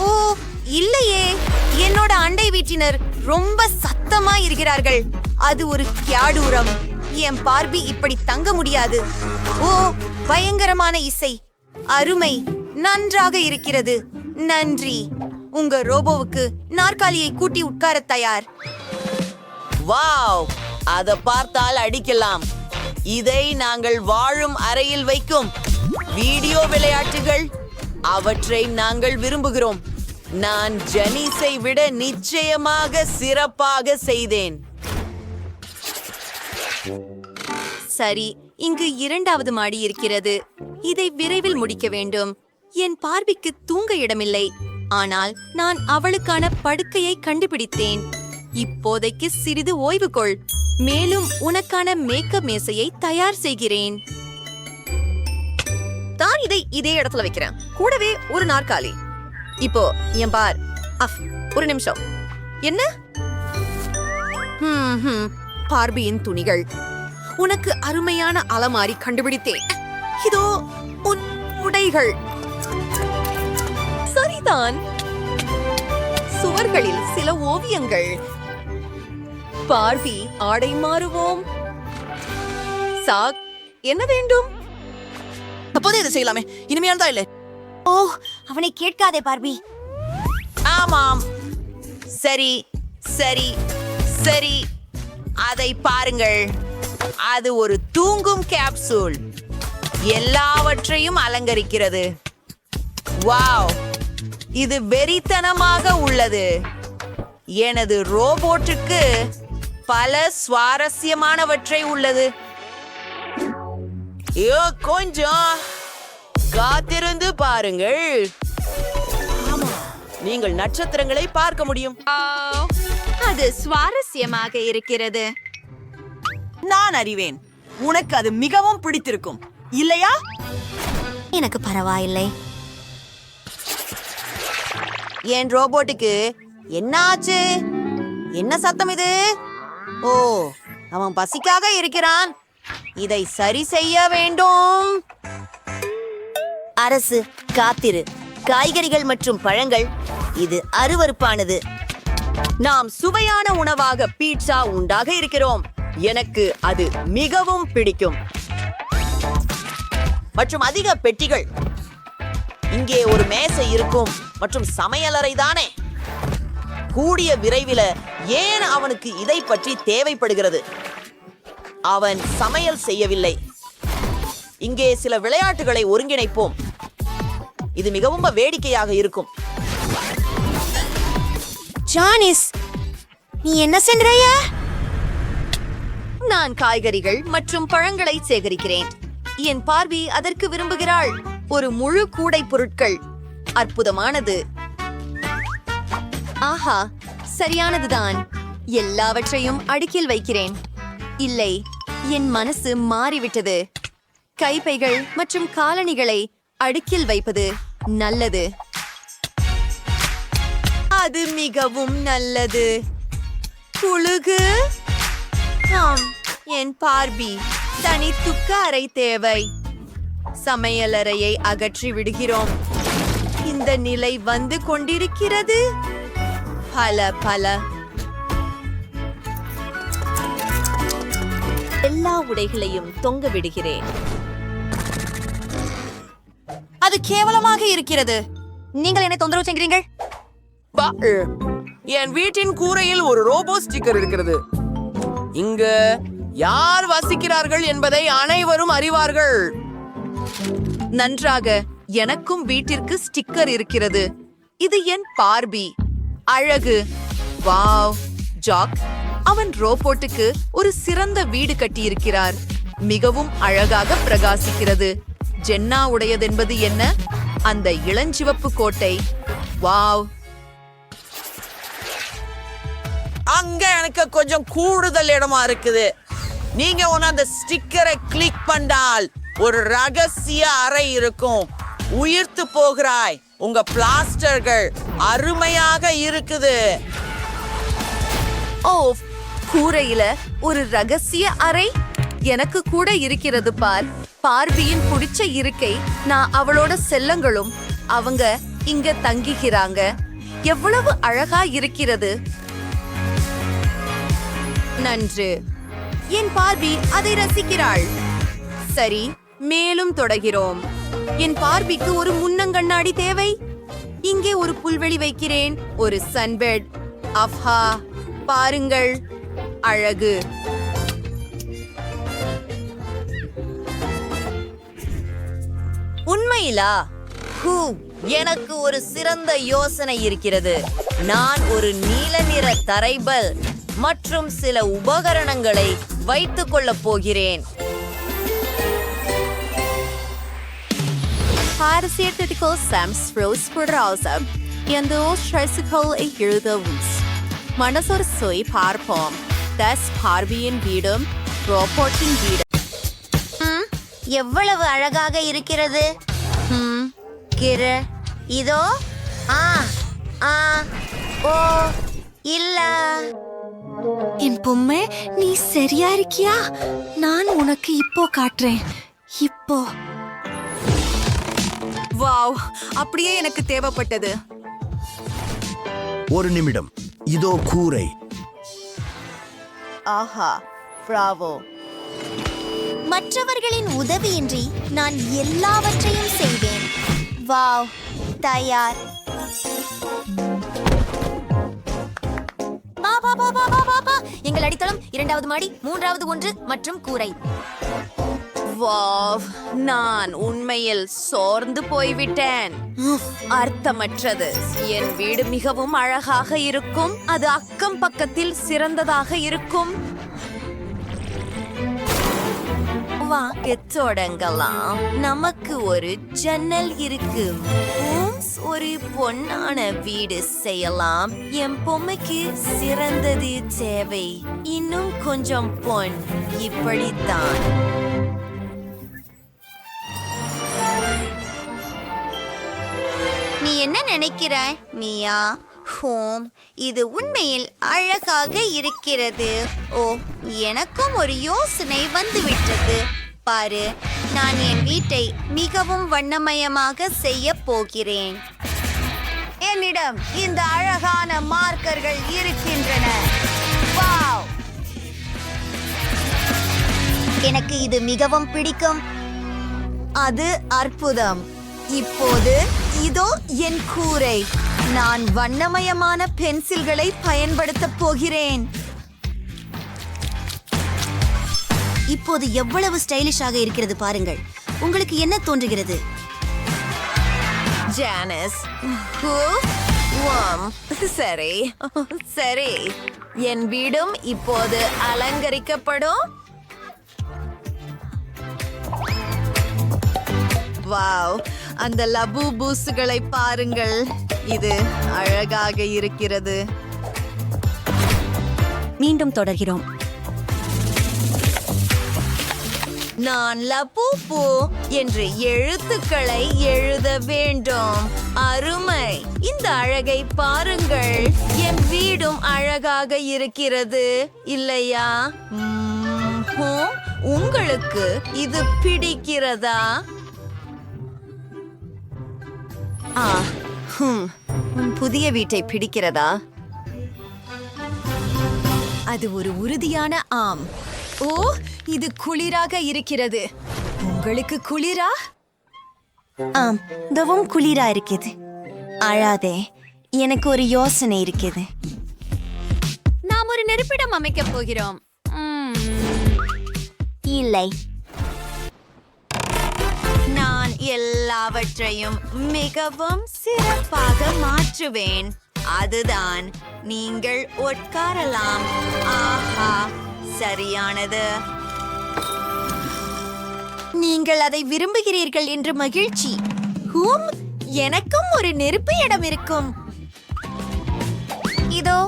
ஓ, இல்லையே, என்னோட அண்டை வீட்டினர் ரொம்ப சத்தமா இருக்கிறார்கள். அது ஒரு கியாடூரம். என் பார்பி இப்படி தங்க முடியாது. ஓ, பயங்கரமான இசை. அருமை, நன்றாக இருக்கிறது. நன்றி. உங்க ரோபோவுக்கு நாற்காலியை கூட்டி உட்கார தயார். வாவ், அத பார்த்தால் அடிக்கலாம். இதை நாங்கள் வாழும் அறையில் வைக்கும் வீடியோ விளையாட்டுகள். அவற்றை நாங்கள் விரும்புகிறோம். நான் ஜெனிஸை விட நிச்சயமாக சிறப்பாக செய்தேன். சரி, இங்கு இரண்டாவது மாடி இருக்கிறது. இதை விரைவில் முடிக்க வேண்டும். என் பார்பிக்கு தூங்க இடமில்லை. ஆனால் நான் அவளுக்கான படுக்கையை கண்டுபிடித்தேன். இப்போதைக்கு சிறிது ஓய்வு கொள். மேலும் உனக்கான மேக்கப் மேசையை தயார் செய்கிறேன். தான் இதை இதே இடத்துல வைக்கிறேன். கூடவே ஒரு நாற்காலி. இப்போ என் பார். ஒரு நிமிஷம். என்ன? பார்பியின் துணிகள். உனக்கு அருமையான அலமாரி கண்டுபிடித்தேன். இதோ உன் உடைகள். சரிதான். சுவர்களில் சில ஓவியங்கள். பார்பி, ஆடை மாறுவோம். சாக், என்ன வேண்டும்? அப்போதே இதை செய்யலாமே. இனிமையானதா இல்லை? ஓ, அவனை கேட்காதே பார்பி. ஆமாம். சரி சரி சரி, அதை பாருங்கள். அது ஒரு தூங்கும் கேப்சூல். எல்லாவற்றையும் அலங்கரிக்கிறது. வாவ், இது வெறித்தனமாக உள்ளது. எனது ரோபோட்டுக்கு பல சுவாரஸ்யமானவற்றை உள்ளது. கொஞ்சம் காத்திருந்து பாருங்கள். நீங்கள் நட்சத்திரங்களை பார்க்க முடியும். அது சுவாரஸ்யமாக இருக்கிறது. நான் அறிவேன். உனக்கு அது மிகவும் பிடித்திருக்கும் இல்லையா? எனக்கு பரவாயில்லை. என் ரோபோட்டுக்கு என்ன ஆச்சு? என்ன சத்தம் இது? ஓ, அவன் பசிக்காக இருக்கிறான். இதை சரி செய்ய வேண்டும். அரசு, காத்திரு. காய்கறிகள் மற்றும் பழங்கள், இது அருவருப்பானது. நாம் சுவையான உணவாக பீட்சா உண்டாக இருக்கிறோம். எனக்கு அது மிகவும் பிடிக்கும். மற்றும் அதிக பெட்டிகள். இங்கே ஒரு மேசை இருக்கும் மற்றும் சமையலறை தானே. கூடிய விரைவில ஏன் அவனுக்கு இதை பற்றி தேவைப்படுகிறது? அவன் சமையல் செய்யவில்லை. இங்கே சில விளையாட்டுகளை ஒருங்கிணைப்போம். இது மிகவும் வேடிக்கையாக இருக்கும். ஜானிஸ், நீ என்ன சென்றாயா? நான் காய்கறிகள் மற்றும் பழங்களை சேகரிக்கிறேன். என் பார்வி அதற்கு விரும்புகிறாள். ஒரு முழு கூடை பொருட்கள். அற்புதமானது. ஆஹா, சரியானதுதான். எல்லாவற்றையும் அடுக்கில் வைக்கிறேன். இல்லை, என் மனசு மாறிவிட்டது. கைப்பைகள் மற்றும் காலணிகளை அடுக்கில் வைப்பது நல்லது. அது மிகவும் நல்லது. குழுகு. ஆம், என் பார்பி தனித்துக்க அறை தேவை. சமையலறையை அகற்றி விடுகிறோம். இந்த நிலை வந்து கொண்டிருக்கிறது. பல எல்லா உடைகளையும் தொங்க விடுகிறேன். அது கேவலமாக இருக்கிறது. நீங்கள் என்ன தொந்தரவு செய்கிறீர்கள்? என் வீட்டின் கூரையில் ஒரு ரோபோ ஸ்டிக்கர் இருக்கிறது. இங்கு யார் வசிக்கிறார்கள் என்பதை அனைவரும் அறிவார்கள். நன்றாக. எனக்கும் வீட்டிற்கு ஸ்டிக்கர் இருக்கிறது. இது என் பார்பி. அழகு. வாவ். ஜாக் அவன் ரோபோட்டுக்கு ஒரு சிறந்த வீடு கட்டியிருக்கிறார். மிகவும் அழகாக பிரகாசிக்கிறது. ஜென்னா உடையதென்பது என்ன? அந்த இளஞ்சிவப்பு கோட்டை. வாவ். அங்க எனக்கு கொஞ்சம் கூடுதல் இடமா இருக்குது. நீங்க அந்த ஸ்டிக்கரை கிளிக் பண்ணால் ஒரு ரகசிய அறை இருக்கும். உயிர்த்து போகிறாய். உங்க பிளாஸ்டர்கள் அருமையாக இருக்குது. ஓ, கூரையில ஒரு ரகசிய அறை எனக்கு கூட இருக்கிறது பார். பார்பியின் பிடிச்ச இருக்கை. நான் அவளோட செல்லங்களும் அவங்க இங்க தங்கிக்கிறாங்க. எவ்வளவு அழகா இருக்கிறது. நன்று. என் பார்பி அதை ரசிக்கிறாள். சரி, மேலும் தொடர்கிறோம். என் பார்பிக்கு ஒரு முன்னங்கண்ணாடி தேவை. இங்கே ஒரு புல்வெளி வைக்கிறேன். ஒரு சன்பெட். அஃபா, பாருங்கள், அழகு. உண்மையிலா? எனக்கு ஒரு சிறந்த யோசனை இருக்கிறது. நான் ஒரு நீல நிற தரைபல் மற்றும் சில உபகரணங்களை வைத்துக் கொள்ளப் போகிறேன். Para certificar Sam's Rose por Rosa, e andou tricycle e Hilda-Woods. மனசொரு சொய் பார்ப்போம். தஸ் பார்பியின் வீடும் ரோபோட்டின் வீடும். எவ்வளவு அழகாக இருக்கிறது. இதோ. ஓ இல்ல. என் பொம்மை, நீ சரியா இருக்கியா? நான் உனக்கு இப்போ காட்டுறேன். இப்போ. வாவ், அப்படியே எனக்கு தேவைப்பட்டது. ஒரு நிமிடம். இதோ கூரை. ஆஹா, பிராவோ. மற்றவர்களின் உதவியின்றி நான் எல்லாவற்றையும் செய்வேன். வாவ், தயார். எங்கள் அடித்தளம் 2வது மாடி, 3வது 1 மற்றும் கூரை. வாவ், நான் உண்மையில் சோர்ந்து போய்விட்டேன். அர்த்தமற்றது. என் வீடு மிகவும் அழகாக இருக்கும். அது அக்கம் பக்கத்தில் சிறந்ததாக இருக்கும். வாங்கத் தொடங்கலாம். நமக்கு ஒரு ஜன்னல் இருக்கு. ஒரு பொன்னான வீடு செய்யலாம். என் பொம்மைக்கு சிறந்தது தேவை. இன்னும் கொஞ்சம் பொன். இப்படித்தான். நீ என்ன நினைக்கிறாய் மியா? ஹோம், இது உண்மையில் அழகாக இருக்கிறது. ஓ, எனக்கும் ஒரு யோசனை வந்துவிட்டது. பாரு, நான் என் வீட்டை மிகவும் வண்ணமயமாக செய்ய போகிறேன். என்னிடம் இந்த அழகான மார்க்கர்கள் இருக்கின்றன. வாவ்! எனக்கு இது மிகவும் பிடிக்கும். அது அற்புதம். இப்போது இதோ என் கூரை. நான் வண்ணமயமான பென்சில்களை பயன்படுத்தப் போகிறேன். இப்போது எவ்வளவு ஸ்டைலிஷாக இருக்கிறது பாருங்கள். உங்களுக்கு என்ன தோன்றுகிறது? ஜானஸ், சரி சரி, என் வீடும் இப்போது அலங்கரிக்கப்படும். வாவ், அந்த லபு பூசுகளை பாருங்கள். இது அழகாக இருக்கிறது. மீண்டும் தொடர்கிறோம். நான் லபு பூ என்று எழுத்துக்களை எழுத வேண்டும். அருமை! இந்த அழகை பாருங்கள். என் வீடும் அழகாக இருக்கிறது இல்லையா? உங்களுக்கு இது பிடிக்கிறதா? உன் புதிய வீட்டை பிடிக்கிறதா? அது ஒரு உறுதியான ஆம். ஓ, இது குளிராக இருக்கிறது. உங்களுக்கு குளிரா? ஆம், மிகவும் குளிரா இருக்குது. அழாதே, எனக்கு ஒரு யோசனை இருக்குது. நாம் ஒரு நெருப்பிடம் அமைக்கப் போகிறோம். இல்லை, நான் எல்லாவற்றையும் மிகவும் சிறப்பாக மாற்றுவேன். அதுதான், நீங்கள் உட்காரலாம். ஆஹா, சரியானது. நீங்கள் அதை விரும்புகிறீர்கள் என்று மகிழ்ச்சி. எனக்கும் ஒரு நெருப்பு இடம் இருக்கும். இதோ.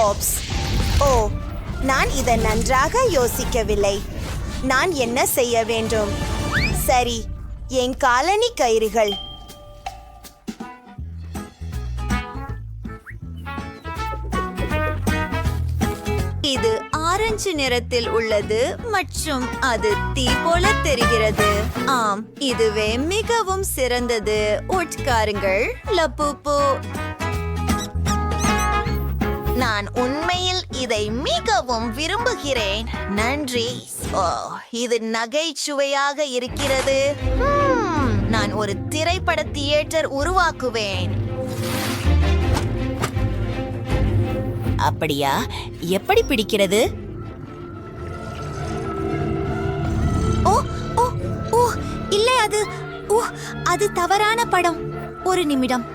ஓப்ஸ்! ஓ, நான் இதை நன்றாக யோசிக்கவில்லை. நான் என்ன செய்ய வேண்டும்? சரி, என் காலனி கயிறுகள். இது ஆரஞ்சு நிறத்தில் உள்ளது மற்றும் அது தீ போல தெரிகிறது. ஆம், இதுவே மிகவும் சிறந்தது. உட்காருங்கள் லப்பூப்பு. நான் உண்மையில் இதை மிகவும் விரும்புகிறேன். நன்றி. ஓ, இது நகைச்சுவையாக இருக்கிறது. நான் ஒரு திரைப்பட தியேட்டர் உருவாக்குவேன். அப்படியா? எப்படி பிடிக்கிறது? ஓ ஓ ஓ இல்லை, அது தவறான படம். ஒரு நிமிடம்.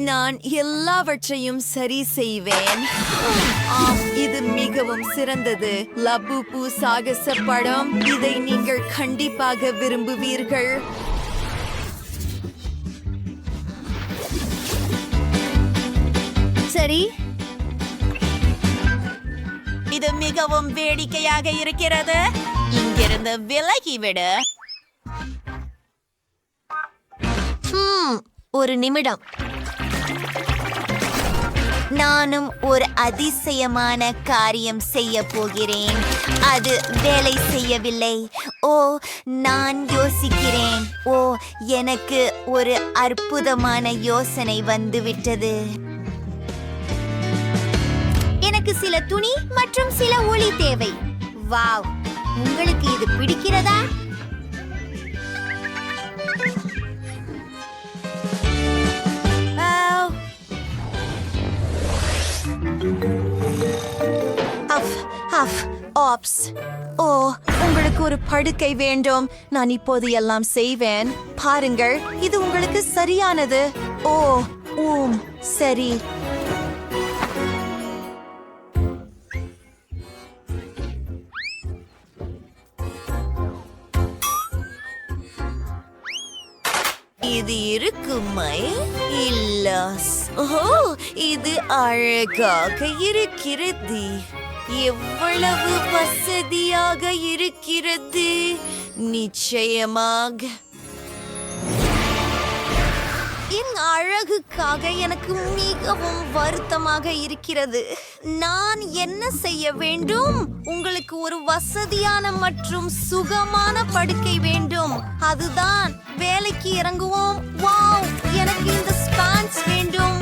நான் எல்லாவற்றையும் சரி செய்வேன். ஆம், இது மிகவும் சிறந்தது. லபுபு சாகச படம். இதை நீங்கள் கண்டிப்பாக விரும்புவீர்கள். சரி, இது மிகவும் வேடிக்கையாக இருக்கிறது. இங்கிருந்து விலகிவிடு. ஒரு நிமிடம். நானும் ஒரு அதிசயமான காரியம் செய்ய போகிறேன். அது வேலை செய்யவில்லை. ஓ, நான் யோசிக்கிறேன். ஓ, எனக்கு ஒரு அற்புதமான யோசனை வந்துவிட்டது. எனக்கு சில துணி மற்றும் சில ஒளி தேவை. வாவ், உங்களுக்கு இது பிடிக்கிறதா? ஓ, உங்களுக்கு ஒரு படுக்கை வேண்டும். நான் இப்போது எல்லாம் செய்வேன். பாருங்கள், இது உங்களுக்கு சரியானது. ஓ, சரி. இது இருக்குமை இல்ல. ஓ, இது அழகாக இருக்கிறது. எவ்வளவு வசதியாக இருக்கிறது. நிச்சயமாக என் அழகுக்காக எனக்கு மிகவும் வருத்தமாக இருக்கிறது. நான் என்ன செய்ய வேண்டும்? உங்களுக்கு ஒரு வசதியான மற்றும் சுகமான படுக்கை வேண்டும். அதுதான். வேலைக்கு இறங்குவோம். வாவ், எனக்கு இந்த ஸ்பான்ஸ் வேண்டும்.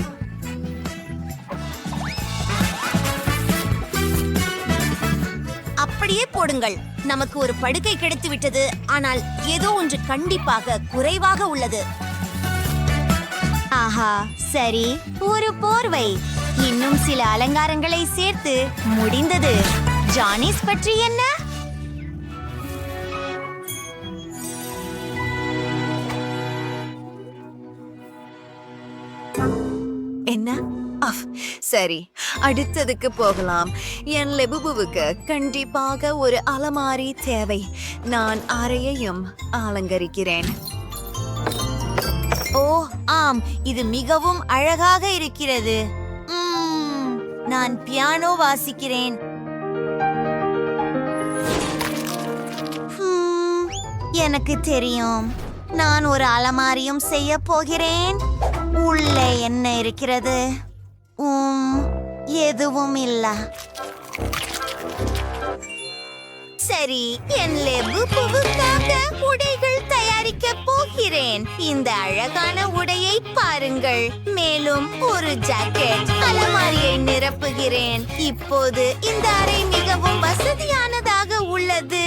அப்படியே போடுங்கள். நமக்கு ஒரு படுக்கை கிடைத்து விட்டது. ஆனால் ஏதோ ஒன்று கண்டிப்பாக குறைவாக உள்ளது. ஆஹா, சரி, ஒரு போர்வை. இன்னும் சில அலங்காரங்களை சேர்த்து முடிந்தது. ஜானிஸ் பற்றி என்ன? என்ன? சரி, அடுத்ததுக்கு போகலாம். என் லெபுபுவுக்கு கண்டிப்பாக ஒரு அலமாரி தேவை. நான் அறையையும் அலங்கரிக்கிறேன். ஓ ஆம், இது மிகவும் அழகாக இருக்கிறது. நான் பியானோ வாசிக்கிறேன். எனக்கு தெரியும். நான் ஒரு அலமாரியும் செய்ய போகிறேன். உள்ளே என்ன இருக்கிறது? எதுவும் இல்ல. சரி, என் லெபுபுவுக்காக உடைகள் தயாரிக்க போகிறேன். இந்த அழகான உடையை பாருங்கள். மேலும் ஒரு ஜாக்கெட். அலமாரியை நிரப்புகிறேன். இப்போது இந்த அறை மிகவும் வசதியானதாக உள்ளது.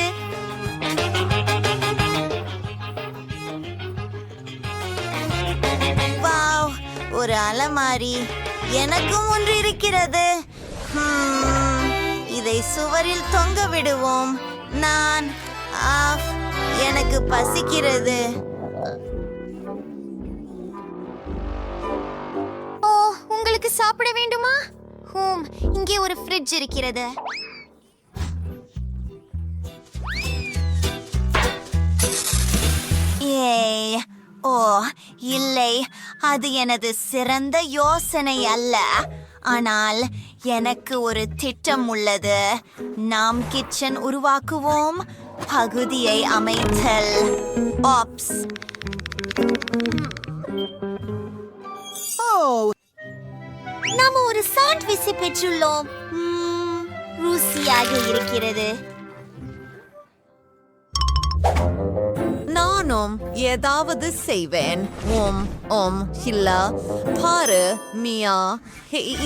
வாவ், ஒரு அலமாரி. எனக்கும் ஒன்று இருக்கிறது. இதை சுவரில் தொங்க விடுவோம். எனக்கு பசிக்கிறது. ஓ, உங்களுக்கு சாப்பிட வேண்டுமா? இங்கே ஒரு ஃப்ரிட்ஜ் இருக்கிறது. ஏய், ஓ இல்லை, அது எனது சிறந்த யோசனை அல்ல. ஆனால் எனக்கு ஒரு திட்டம் உள்ளது. நாம் கிச்சன் உருவாக்குவோம். பகுதியை அமைத்தல். ஆப்ஸ். நாம ஒரு சாண்ட்விச்சை பெற்றுள்ளோம். ருசியாக இருக்கிறது. நானும் ஏதாவது செய்வேன். இல்ல, பாரு மியா,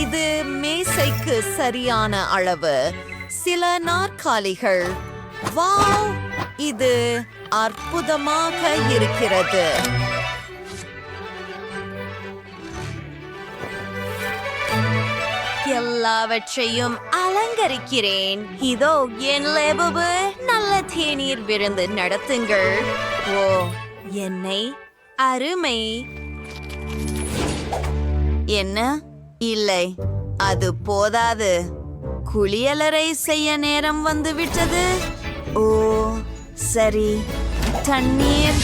இது மேசைக்கு சரியான அளவு. சில நாற்காலிகள். வாவ், இது அற்புதமாக இருக்கிறது. எல்லாவற்றையும் அலங்கரிக்கிறேன். இதோ என் லேபு. நல்ல தேநீர் விருந்து நடத்துங்கள். ஓ, என்னை அருமை. என்ன? இல்லை, அது போதாது. குளியலறை செய்ய நேரம் வந்துவிட்டது. ஓ சரி, தண்ணீர்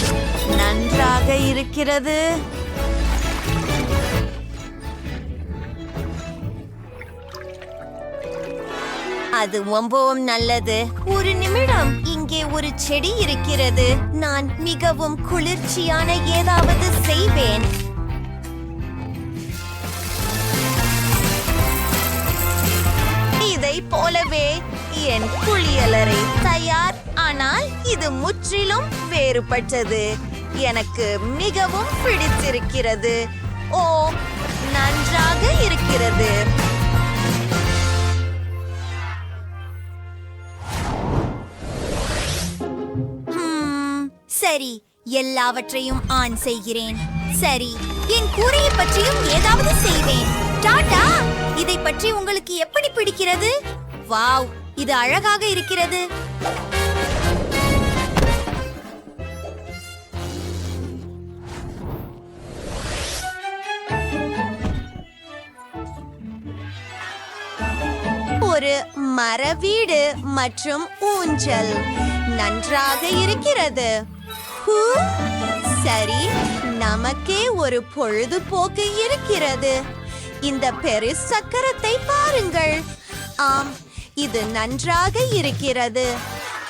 நன்றாக இருக்கிறது. அது ரொம்பவும் நல்லது. ஒரு நிமிடம், இங்கே ஒரு செடி இருக்கிறது. நான் மிகவும் குளிர்ச்சியான ஏதாவது செய்வேன். இதை போலவே என் குளியலறை தயார். ஆனால் இது முற்றிலும் வேறுபட்டது. எனக்கு மிகவும் பிடித்திருக்கிறது. ஓ, நன்றாக இருக்கிறது. சரி, எல்லாவற்றையும் ஆன் செய்கிறேன். சரி, என் கூரையை பற்றியும் ஏதாவது செய்வேன். டாடா, இதை பற்றி உங்களுக்கு எப்படி பிடிக்கிறது? வாவ், இது அழகாக இருக்கிறது. ஒரு மர வீடு மற்றும் ஊஞ்சல் நன்றாக இருக்கிறது. சரி, நமக்கே ஒரு பொழுதுபோக்கு இருக்கிறது. இந்த பெரிஸ் சக்கரத்தை பாருங்கள். ஆம், இது நன்றாக இருக்கிறது,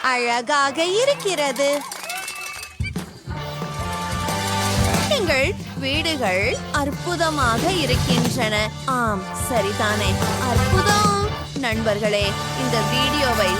அழகாக இருக்கிறது. எங்கள் வீடுகள் அற்புதமாக இருக்கின்றன. ஆம், சரிதானே, அற்புதம். நண்பர்களே, இந்த வீடியோவை